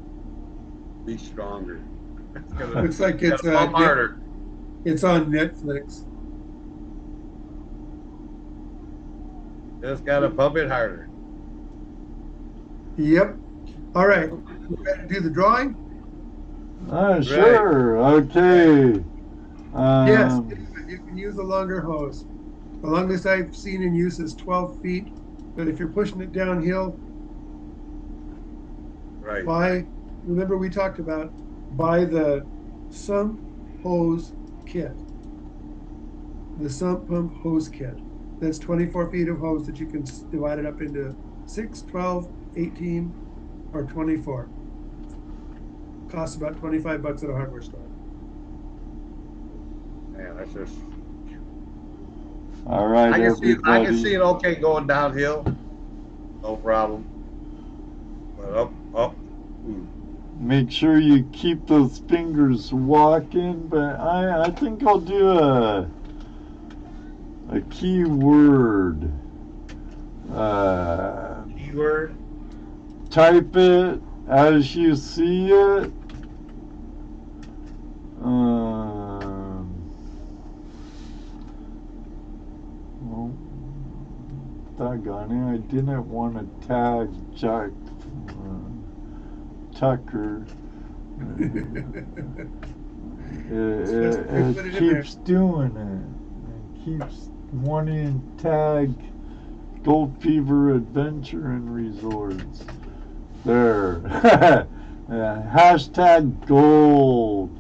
be stronger. Looks like it's harder. It's on Netflix. Just gotta pump it harder. Yep. All right. You ready to do the drawing? Sure. Okay. Yes. You can use a longer hose. The longest I've seen in use is 12 feet. But if you're pushing it downhill, Right. remember we talked about buy the sump hose kit. The sump pump hose kit. That's 24 feet of hose that you can divide it up into 6, 12, 18, or 24. Costs about $25 at a hardware store. Man, that's just. All right, I can everybody. see it okay going downhill. No problem. But up. Make sure you keep those fingers walking, but I think I'll do a keyword. Keyword. Type it as you see it. Well, doggone it, I didn't want to tag Jack Tucker. It keeps doing it. It keeps wanting to tag Gold Fever Adventure and Resorts. There. Hashtag gold.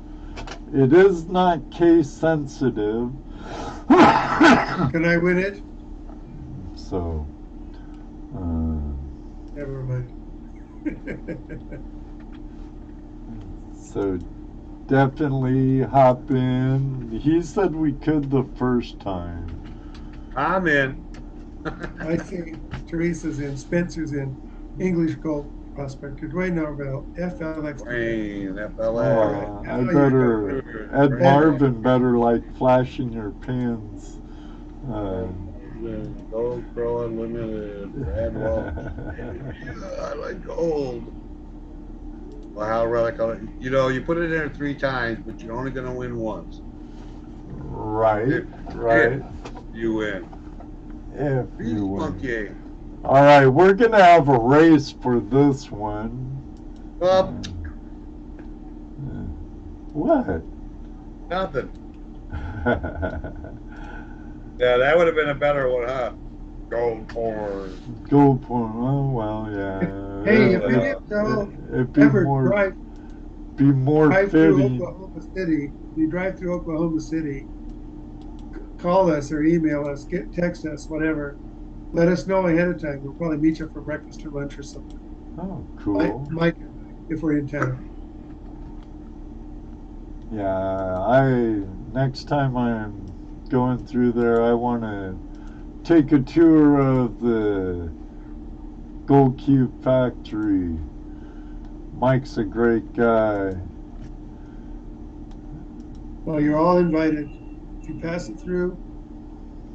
It is not case sensitive. Can I win it? So. Never mind. So definitely hop in. He said we could the first time. I'm in. I see Teresa's in, Spencer's in, English Gold Prospector, Dwayne Norvell, FLX. Dwayne, FLX. I better, Ed Marvin better like flashing your pins. Gold Pro Unlimited. Bradwell. I like gold. Well, how radical. You know, you put it in there 3 times, but you're only going to win once. Right. If you win. If you win. Monkey. All right, we're going to have a race for this one. Well, what? nothing. Yeah, that would have been a better one, huh? Gold porn. Gold porn. Oh well, yeah. Hey, if you didn't drive through fitting. Oklahoma City, if you drive through Oklahoma City, call us or email us, text us, whatever. Let us know ahead of time. We'll probably meet you for breakfast or lunch or something. Oh, cool. Mike, if we're in town. Yeah, next time I'm going through there, I want to take a tour of the Gold Cube factory. Mike's a great guy. Well, you're all invited. If you pass it through,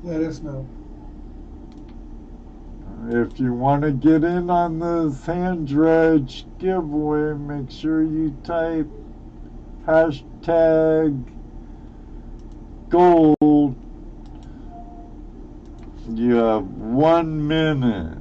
let us know. If you want to get in on this hand dredge giveaway, make sure you type hashtag gold. You have 1 minute.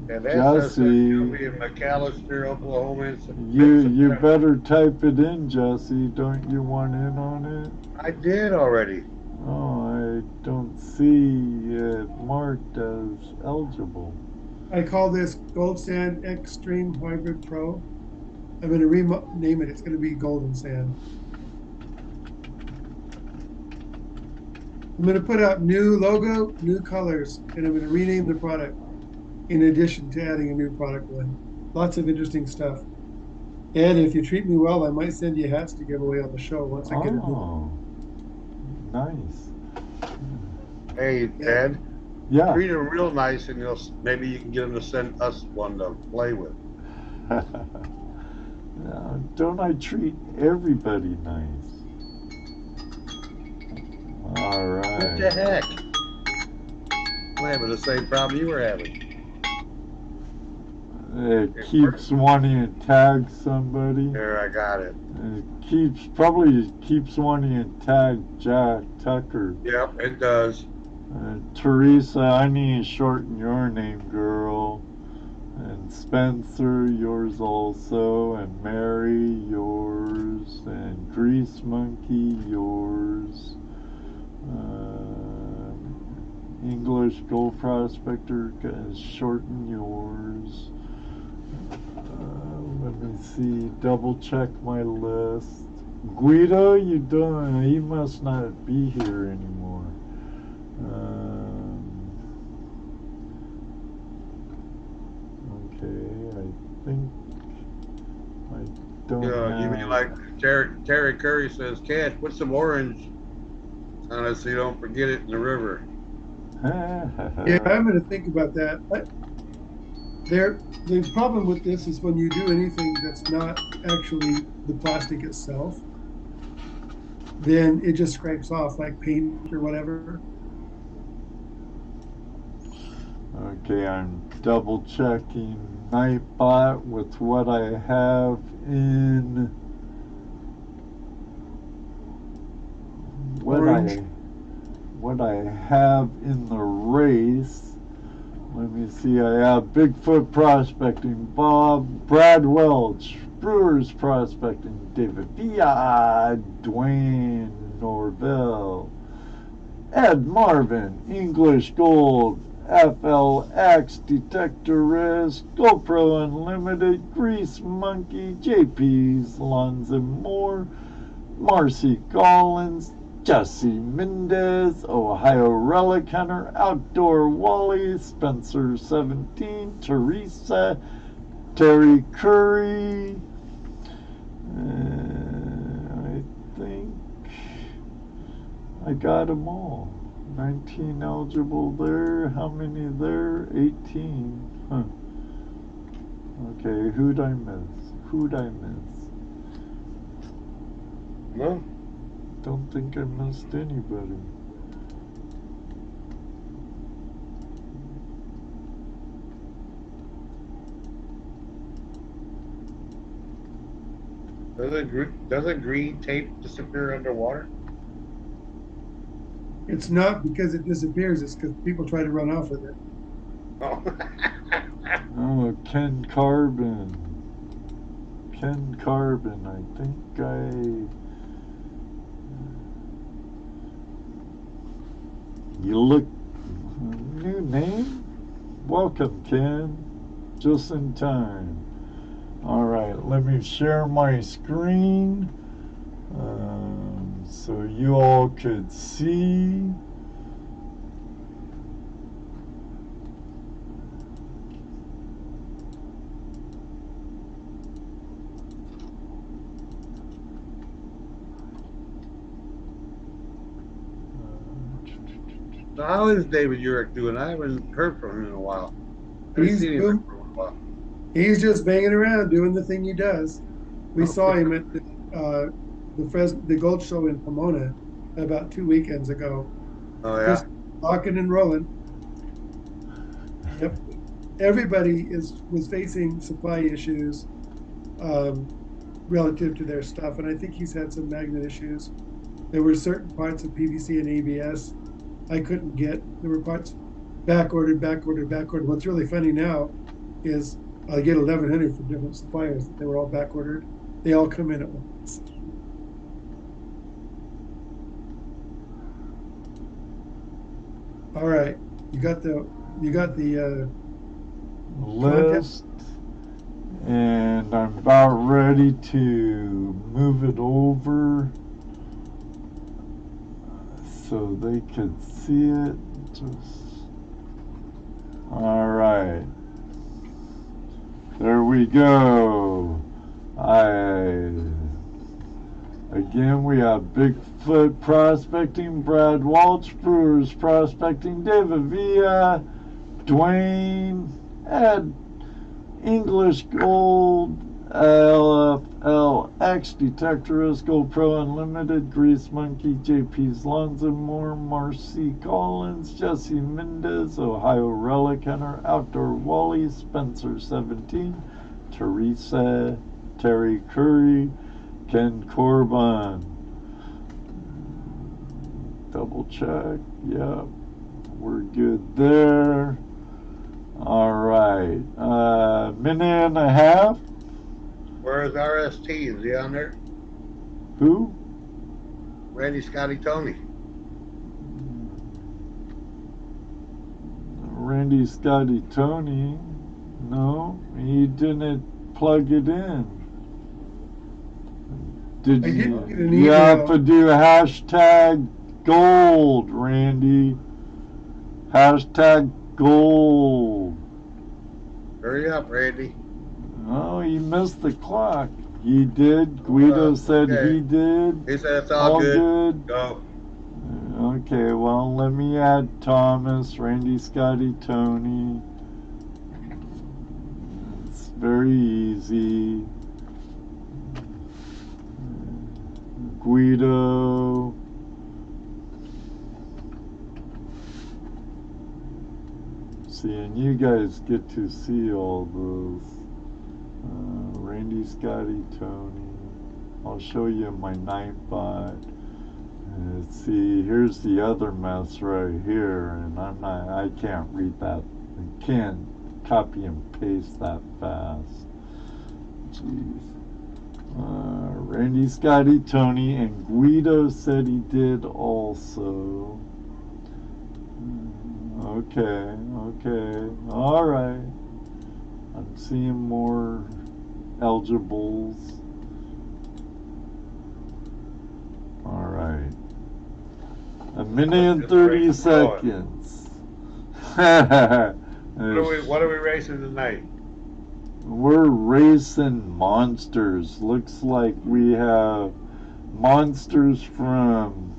And that's Jesse, you'll be in McAllister, Oklahoma. you better type it in, Jesse. Don't you want in on it? I did already. Oh, I don't see it marked as eligible. I call this Gold Sand Extreme Hybrid Pro. I'm going to rename it. It's going to be Golden Sand. I'm going to put out new logo, new colors, and I'm going to rename the product in addition to adding a new product line. Lots of interesting stuff. And if you treat me well, I might send you hats to give away on the show once I get it. Oh, nice. Hey, Ted. Yeah. Treat them real nice, and maybe you can get them to send us one to play with. Don't I treat everybody nice? All right. What the heck? I'm having the same problem you were having. It keeps wanting to tag somebody. There, I got it. It probably keeps wanting to tag Jack Tucker. Yep, it does. Teresa, I need to shorten your name, girl. And Spencer, yours also. And Mary, yours. And Grease Monkey, yours. English Gold Prospector, shorten yours. Let me see, double check my list. Guido, you don't, he must not be here anymore. Okay, I think I don't have... You mean like Terry Curry says, Cat, put some orange on it so you don't forget it in the river. Yeah, I'm going to think about that. The problem with this is when you do anything that's not actually the plastic itself, then it just scrapes off like paint or whatever. Okay, I'm double checking Nightbot with what I have in what I have in the race. Let me see, I have Bigfoot Prospecting, Brad Welch, Brewers Prospecting, David Villa, Dwayne Norvell, Ed Marvin, English Gold, FLX, Detector Risk, GoPro Unlimited, Grease Monkey, JP's, Lonzo Moore, Marcy Collins, Jesse Mendez, Ohio Relic Hunter, Outdoor Wally, Spencer 17, Teresa, Terry Curry. I think I got them all. 19 eligible there. How many there? 18. Huh. Okay, who'd I miss? No. Don't think I missed anybody. Doesn't green tape disappear underwater? It's not because it disappears, it's because people try to run off with it. Oh. Oh, Ken Carbon, I think you look, new name? Welcome, Ken, just in time. Alright, let me share my screen so you all could see. So how is David Urich doing? I haven't heard from him in a while. He's just banging around doing the thing he does. We saw him at the Gold Show in Pomona about 2 weekends ago. Oh yeah. Just rocking and rolling. Yep. Everybody was facing supply issues relative to their stuff, and I think he's had some magnet issues. There were certain parts of PVC and ABS I couldn't get. There were parts back ordered. What's really funny now is I get 1,100 from different suppliers. They were all back ordered. They all come in at once. All right, you got the list, and I'm about ready to move it over so they could see it. All right, there we go. Again, we have Bigfoot Prospecting, Brad Walsh, Brewers Prospecting, David Villa, Dwayne, Ed, English Gold, LFLX, X, Detectorist, GoPro Unlimited, Grease Monkey, JP's Lawns and More, Marcy Collins, Jesse Mendez, Ohio Relic Hunter, Outdoor Wally, Spencer 17, Teresa, Terry Curry, Ken Corbin. Double check. Yep. We're good there. All right. Minute and a half. Where's RST? Is he on there? Who? Randy, Scotty, Tony. Randy, Scotty, Tony. No, he didn't plug it in. Did I you? didn't get an You have email. to do hashtag gold, Randy. Hashtag gold. Hurry up, Randy. Oh, he missed the clock. He did. Guido said okay. he did. He said it's all good. Go. Okay, well, let me add Thomas, Randy, Scotty, Tony. It's very easy. Guido. See, and you guys get to see all those. Randy, Scotty, Tony. I'll show you my night bot. Let's see, here's the other mess right here, and I can't read that. I can't copy and paste that fast. Jeez. Randy, Scotty, Tony, and Guido said he did also. Okay, all right. I'm seeing more eligibles. All right. A minute and 30 seconds. What are we racing tonight? We're racing monsters. Looks like we have monsters from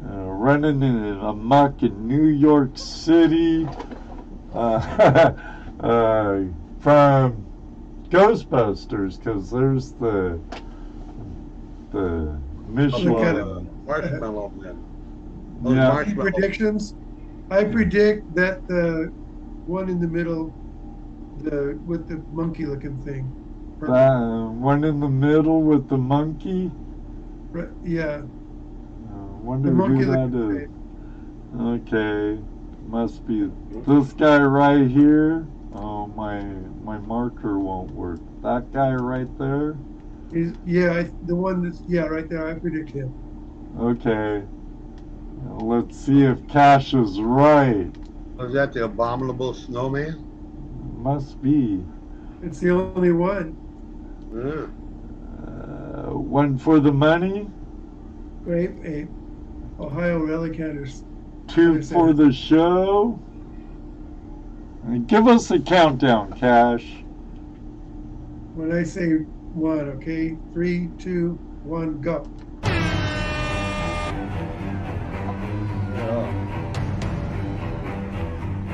running in amok in New York City, from Ghostbusters, because there's the Michelin. Marshmallow Man. Yeah. Any predictions? I predict that the one in the middle, with the monkey-looking thing. One in the middle with the monkey. Right, yeah. Wonder The monkey who that looking is. thing. Okay, must be this guy right here. Oh, my marker won't work. That guy right there. The one that's right there. I predict him. Okay. Let's see if Cash is right. Was that the abominable snowman? Must be. It's the only one. Yeah. One for the money. Grape Ape, Ohio Relic Hunters. 2 for the show. And give us a countdown, Cash. When I say one, okay? 3, 2, 1, go. Yeah.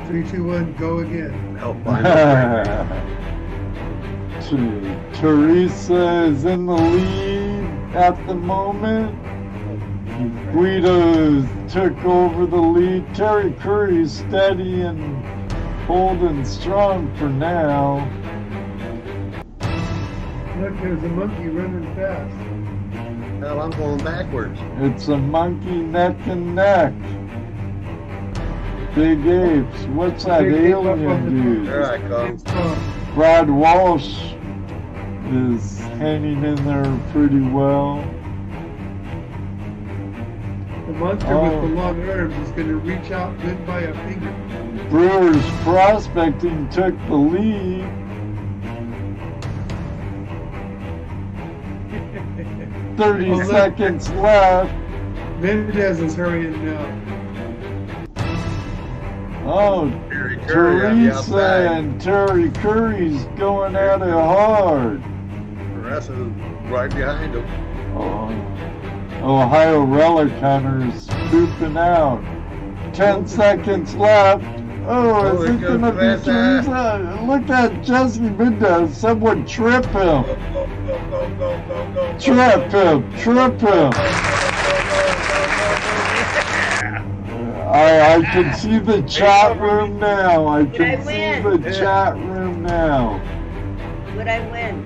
3, 2, 1, go again. Help find out. Teresa is in the lead at the moment. Guido took over the lead. Terry Curry's steady and holding strong for now. Look, there's a monkey running fast. Hell, I'm going backwards. It's a monkey neck and neck. Big apes. What's that Big ape up on alien the dude? There I come. It's Tom. Brad Walsh is hanging in there pretty well. The monster with the long arms is going to reach out and win by a finger. Brewers Prospecting took the lead. 30 look. seconds left. Mendez is hurrying now. Oh, Terry Curry on the Teresa outside. and Terry Curry's going at it hard. The rest is right behind him. Oh, Ohio Relic Hunters pooping out. 10 seconds left. Oh, is here it gonna comes be Teresa. Teresa? Look at Jesse Mendez. Someone trip him. Go. Trip him. Trip him. I can see the chat room now. I Would I can see win? the chat room now. Would I win?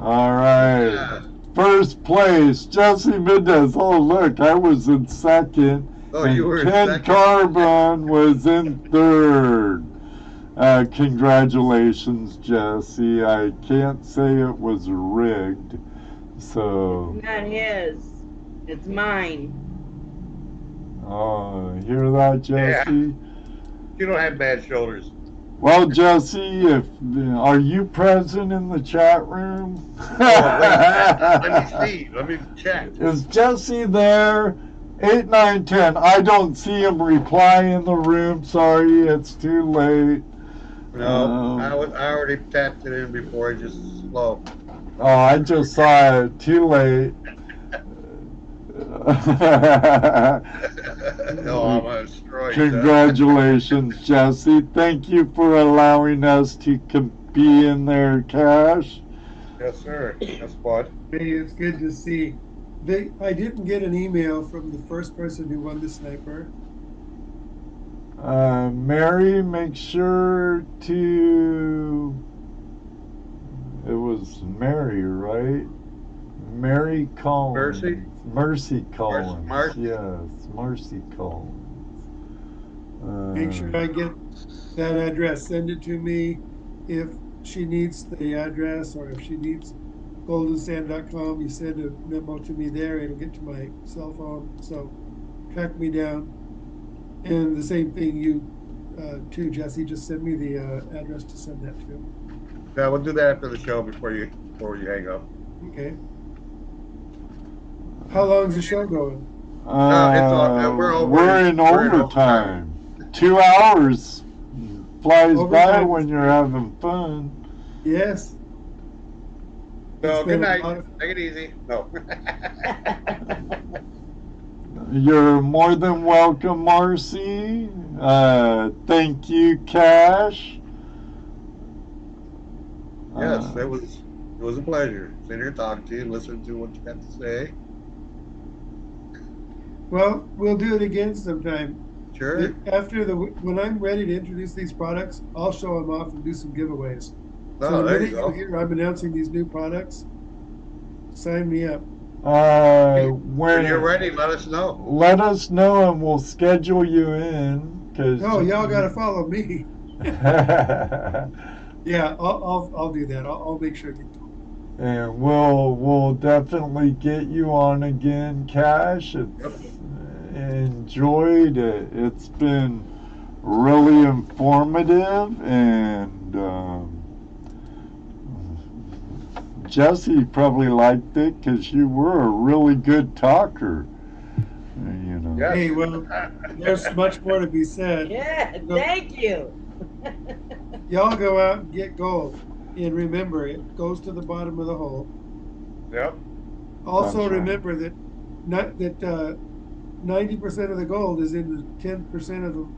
All right. First place, Jesse Mendez. Oh, look, I was in second. Oh, and you were in Ken second. Carbon was in third. Congratulations, Jesse. I can't say it was rigged. So, It's not his. It's mine. hear that, Jesse? You don't have bad shoulders. Well, Jesse, are you present in the chat room? Let me see. Let me check. Is Jesse there? 8, 9, 10. I don't see him reply in the room. Sorry, it's too late. No, I already tapped it in before. Just slow. Oh, I just saw it. Too late. No, I'm gonna destroy you. Congratulations, Jesse. Thank you for allowing us to be in there, Cash. Yes, sir. That's what. Hey, it's good to see. I didn't get an email from the first person who won the sniper. Mary, make sure to. It was Mary, right? Mary Collins. Mercy Collins. Mercy? Yes, Mercy Collins. Make sure I get that address. Send it to me if she needs the address, or if she needs goldensand.com. You send a memo to me there. It'll get to my cell phone. So track me down. And the same thing you too, Jesse. Just send me the address to send that to. Yeah, we'll do that after the show before you hang up. Okay. How long's the show going? We're in overtime. 2 hours flies by when you're having fun. Yes. So good night. Take it easy. No. You're more than welcome, Marcy. Thank you, Cash. Yes, it was a pleasure sitting here talking to you and listening to what you got to say. Well, we'll do it again sometime. Sure. When I'm ready to introduce these products, I'll show them off and do some giveaways. Oh, So the there minute you go. you hear I'm announcing these new products, sign me up. When you're ready, let us know. Let us know and we'll schedule you in. No, y'all got to follow me. Yeah, I'll do that. I'll make sure you do. And we'll definitely get you on again, Cash. Enjoyed it. It's been really informative, and Jesse probably liked it because you were a really good talker. You know. Yes. Hey, well, there's much more to be said. Yeah, thank you. Y'all go out and get gold. And remember, it goes to the bottom of the hole. Yep. Also That's right. remember that 90% of the gold is in the 10% of the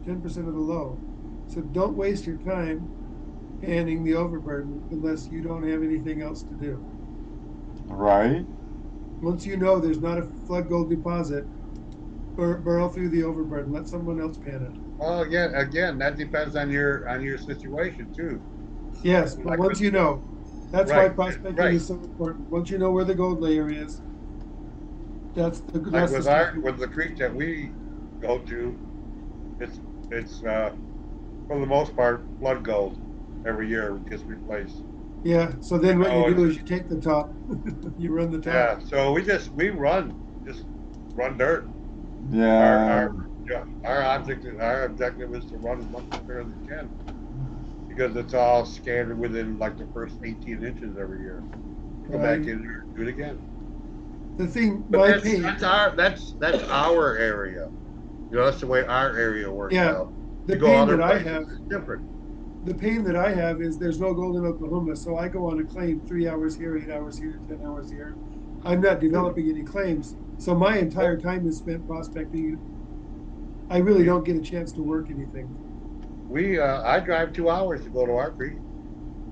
10% of the low. So don't waste your time panning the overburden unless you don't have anything else to do. Right. Once you know there's not a flood gold deposit, burrow through the overburden. Let someone else pan it. Well, again, that depends on your situation too. Yes, but once you know, that's why prospecting is so important. Once you know where the gold layer is, that's the with the creek that we go to, it's for the most part flood gold every year gets replaced. Yeah. So then what you do is you take the top, you run the top. Yeah. So we run dirt. Yeah. Our objective is to run as much dirt as we can, because it's all scattered within like the first 18 inches every year. Go back in there and do it again. The thing, But that's our area. You know, that's the way our area works out. The pain that I have is different. The pain that I have is there's no gold in Oklahoma, so I go on a claim 3 hours here, 8 hours here, 10 hours here. I'm not developing any claims, So my entire time is spent prospecting. I really don't get a chance to work anything. I drive 2 hours to go to our creek.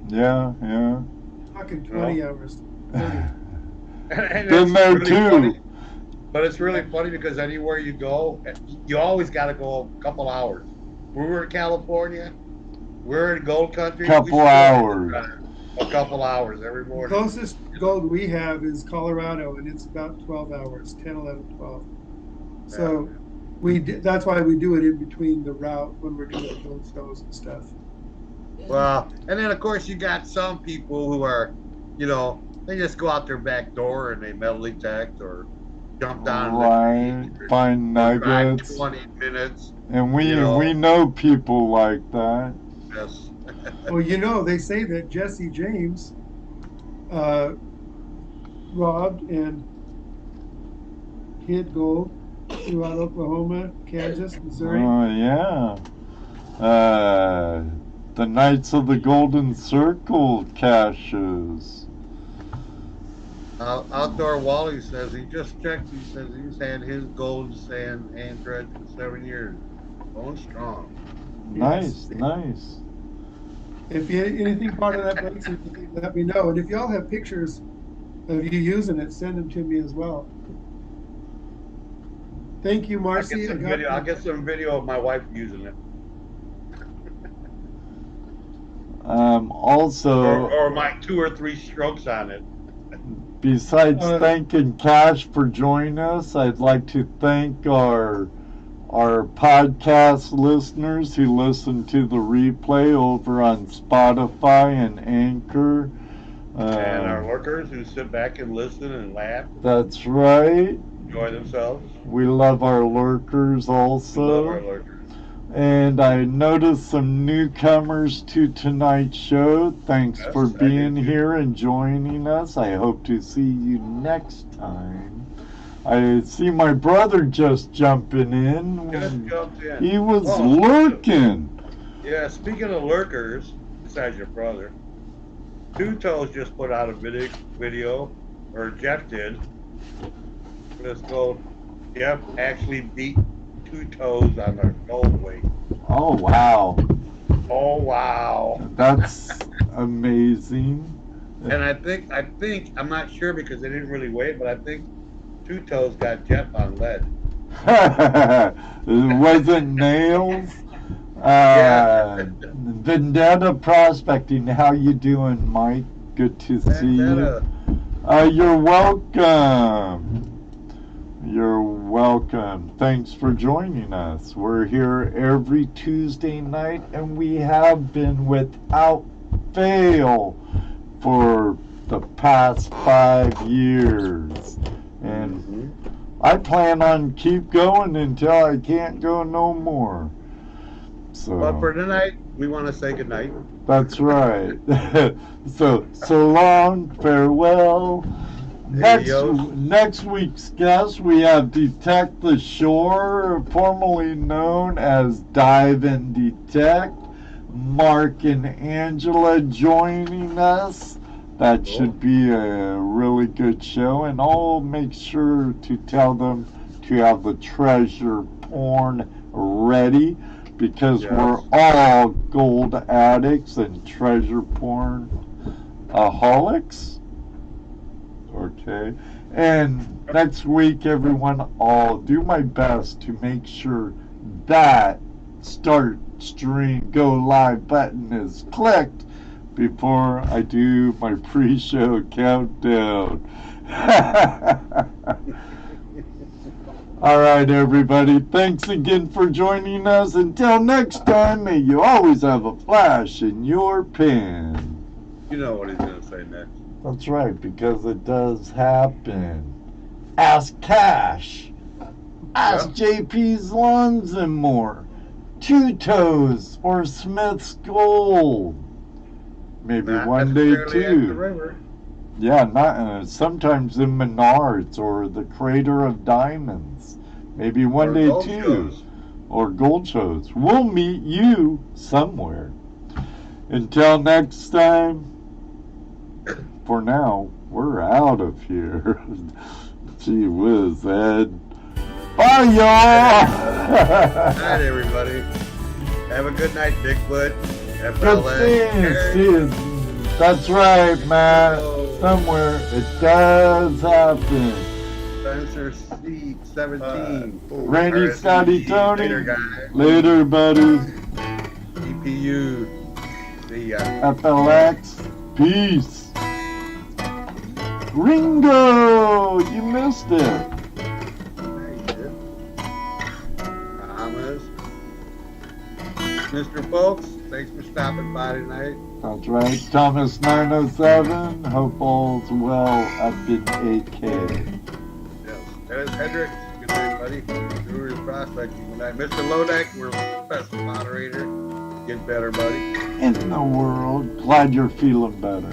Yeah, yeah. Talking 20 hours. 30. And Been it's there really too. funny. But it's really funny because anywhere you go, you always got to go a couple hours. When we were in California, we're in gold country. Couple hours. A couple hours every morning. Closest gold we have is Colorado, and it's about 12 hours, 10, 11, 12. So that's why we do it in between the route when we're doing the gold stones and stuff. Well, and then of course you got some people who are, they just go out their back door and they metal detect or jump down. Right, find nuggets. 20 minutes. And we know people like that. Yes. Well, they say that Jesse James robbed and hid gold throughout Oklahoma, Kansas, Missouri. Oh, yeah. The Knights of the Golden Circle caches. Outdoor Wally says he just checked. He says he's had his gold sand hand dredged for 7 years. Going strong. Nice, Yes. nice. If anything part of that breaks, let me know. And if y'all have pictures of you using it, send them to me as well. Thank you, Marcy. I'll get some video of my wife using it. Also, or my 2 or 3 strokes on it. besides thanking Cash for joining us, I'd like to thank our podcast listeners who listen to the replay over on Spotify and Anchor. And our lurkers who sit back and listen and laugh. That's right. Enjoy themselves. We love our lurkers also. We love our lurkers. And I noticed some newcomers to tonight's show. Thanks for being here and joining us. I hope to see you next time. I see my brother just jumping in. Just jumped in. He was lurking. Yeah, speaking of lurkers, besides your brother, Two Toes just put out a video, or Jeff did. Let's go. Jeff actually beat Two Toes on the gold weight. Oh, wow. Oh, wow. That's amazing. And I think, I'm not sure because they didn't really weigh it, but I think Two Toes got Jeff on lead. Was it nails? Yeah. Vendetta Prospecting, how you doing, Mike? Good to see you. You're welcome. You're welcome. Thanks for joining us. We're here every Tuesday night, and we have been without fail for the past 5 years. And I plan on keep going until I can't go no more. So, but for tonight, we want to say goodnight. That's right. So long, farewell. Next week's guest, we have Detect the Shore, formerly known as Dive and Detect. Mark and Angela joining us. That should be a really good show, and I'll make sure to tell them to have the treasure porn ready, because we're all gold addicts and treasure porn aholics. Okay, and next week, everyone, I'll do my best to make sure that start stream go live button is clicked before I do my pre-show countdown. All right, everybody, thanks again for joining us. Until next time, may you always have a flash in your pen. You know what he's going to say next. That's right, because it does happen. Ask Cash. Ask JP's Lawns and More. Two Toes or Smith's Gold. Maybe Not one day necessarily at the too. river. Yeah, not sometimes in Menards or the Crater of Diamonds. Maybe one day gold too. shows. Or gold shows. We'll meet you somewhere. Until next time, for now, we're out of here. Gee whiz, Ed. Bye, y'all. Good night, everybody. Have a good night, Bigfoot. Good FLA. seeing you. That's right, Matt. Somewhere it does happen. Spencer C 17. Randy, Scotty, Tony. Later, guys. Later, buddy. EPU. See ya. FLX. Peace. Ringo, you missed it. There you did. Thomas. Mr. Folks, thanks for stopping by tonight. That's right. Thomas 907. Hope all's well up in 8K. Yes. Dennis Hendricks. Good night, buddy. Brewers Prospecting. Good night. Mr. Lodak, we're special moderator. Get better, buddy. In the world. Glad you're feeling better.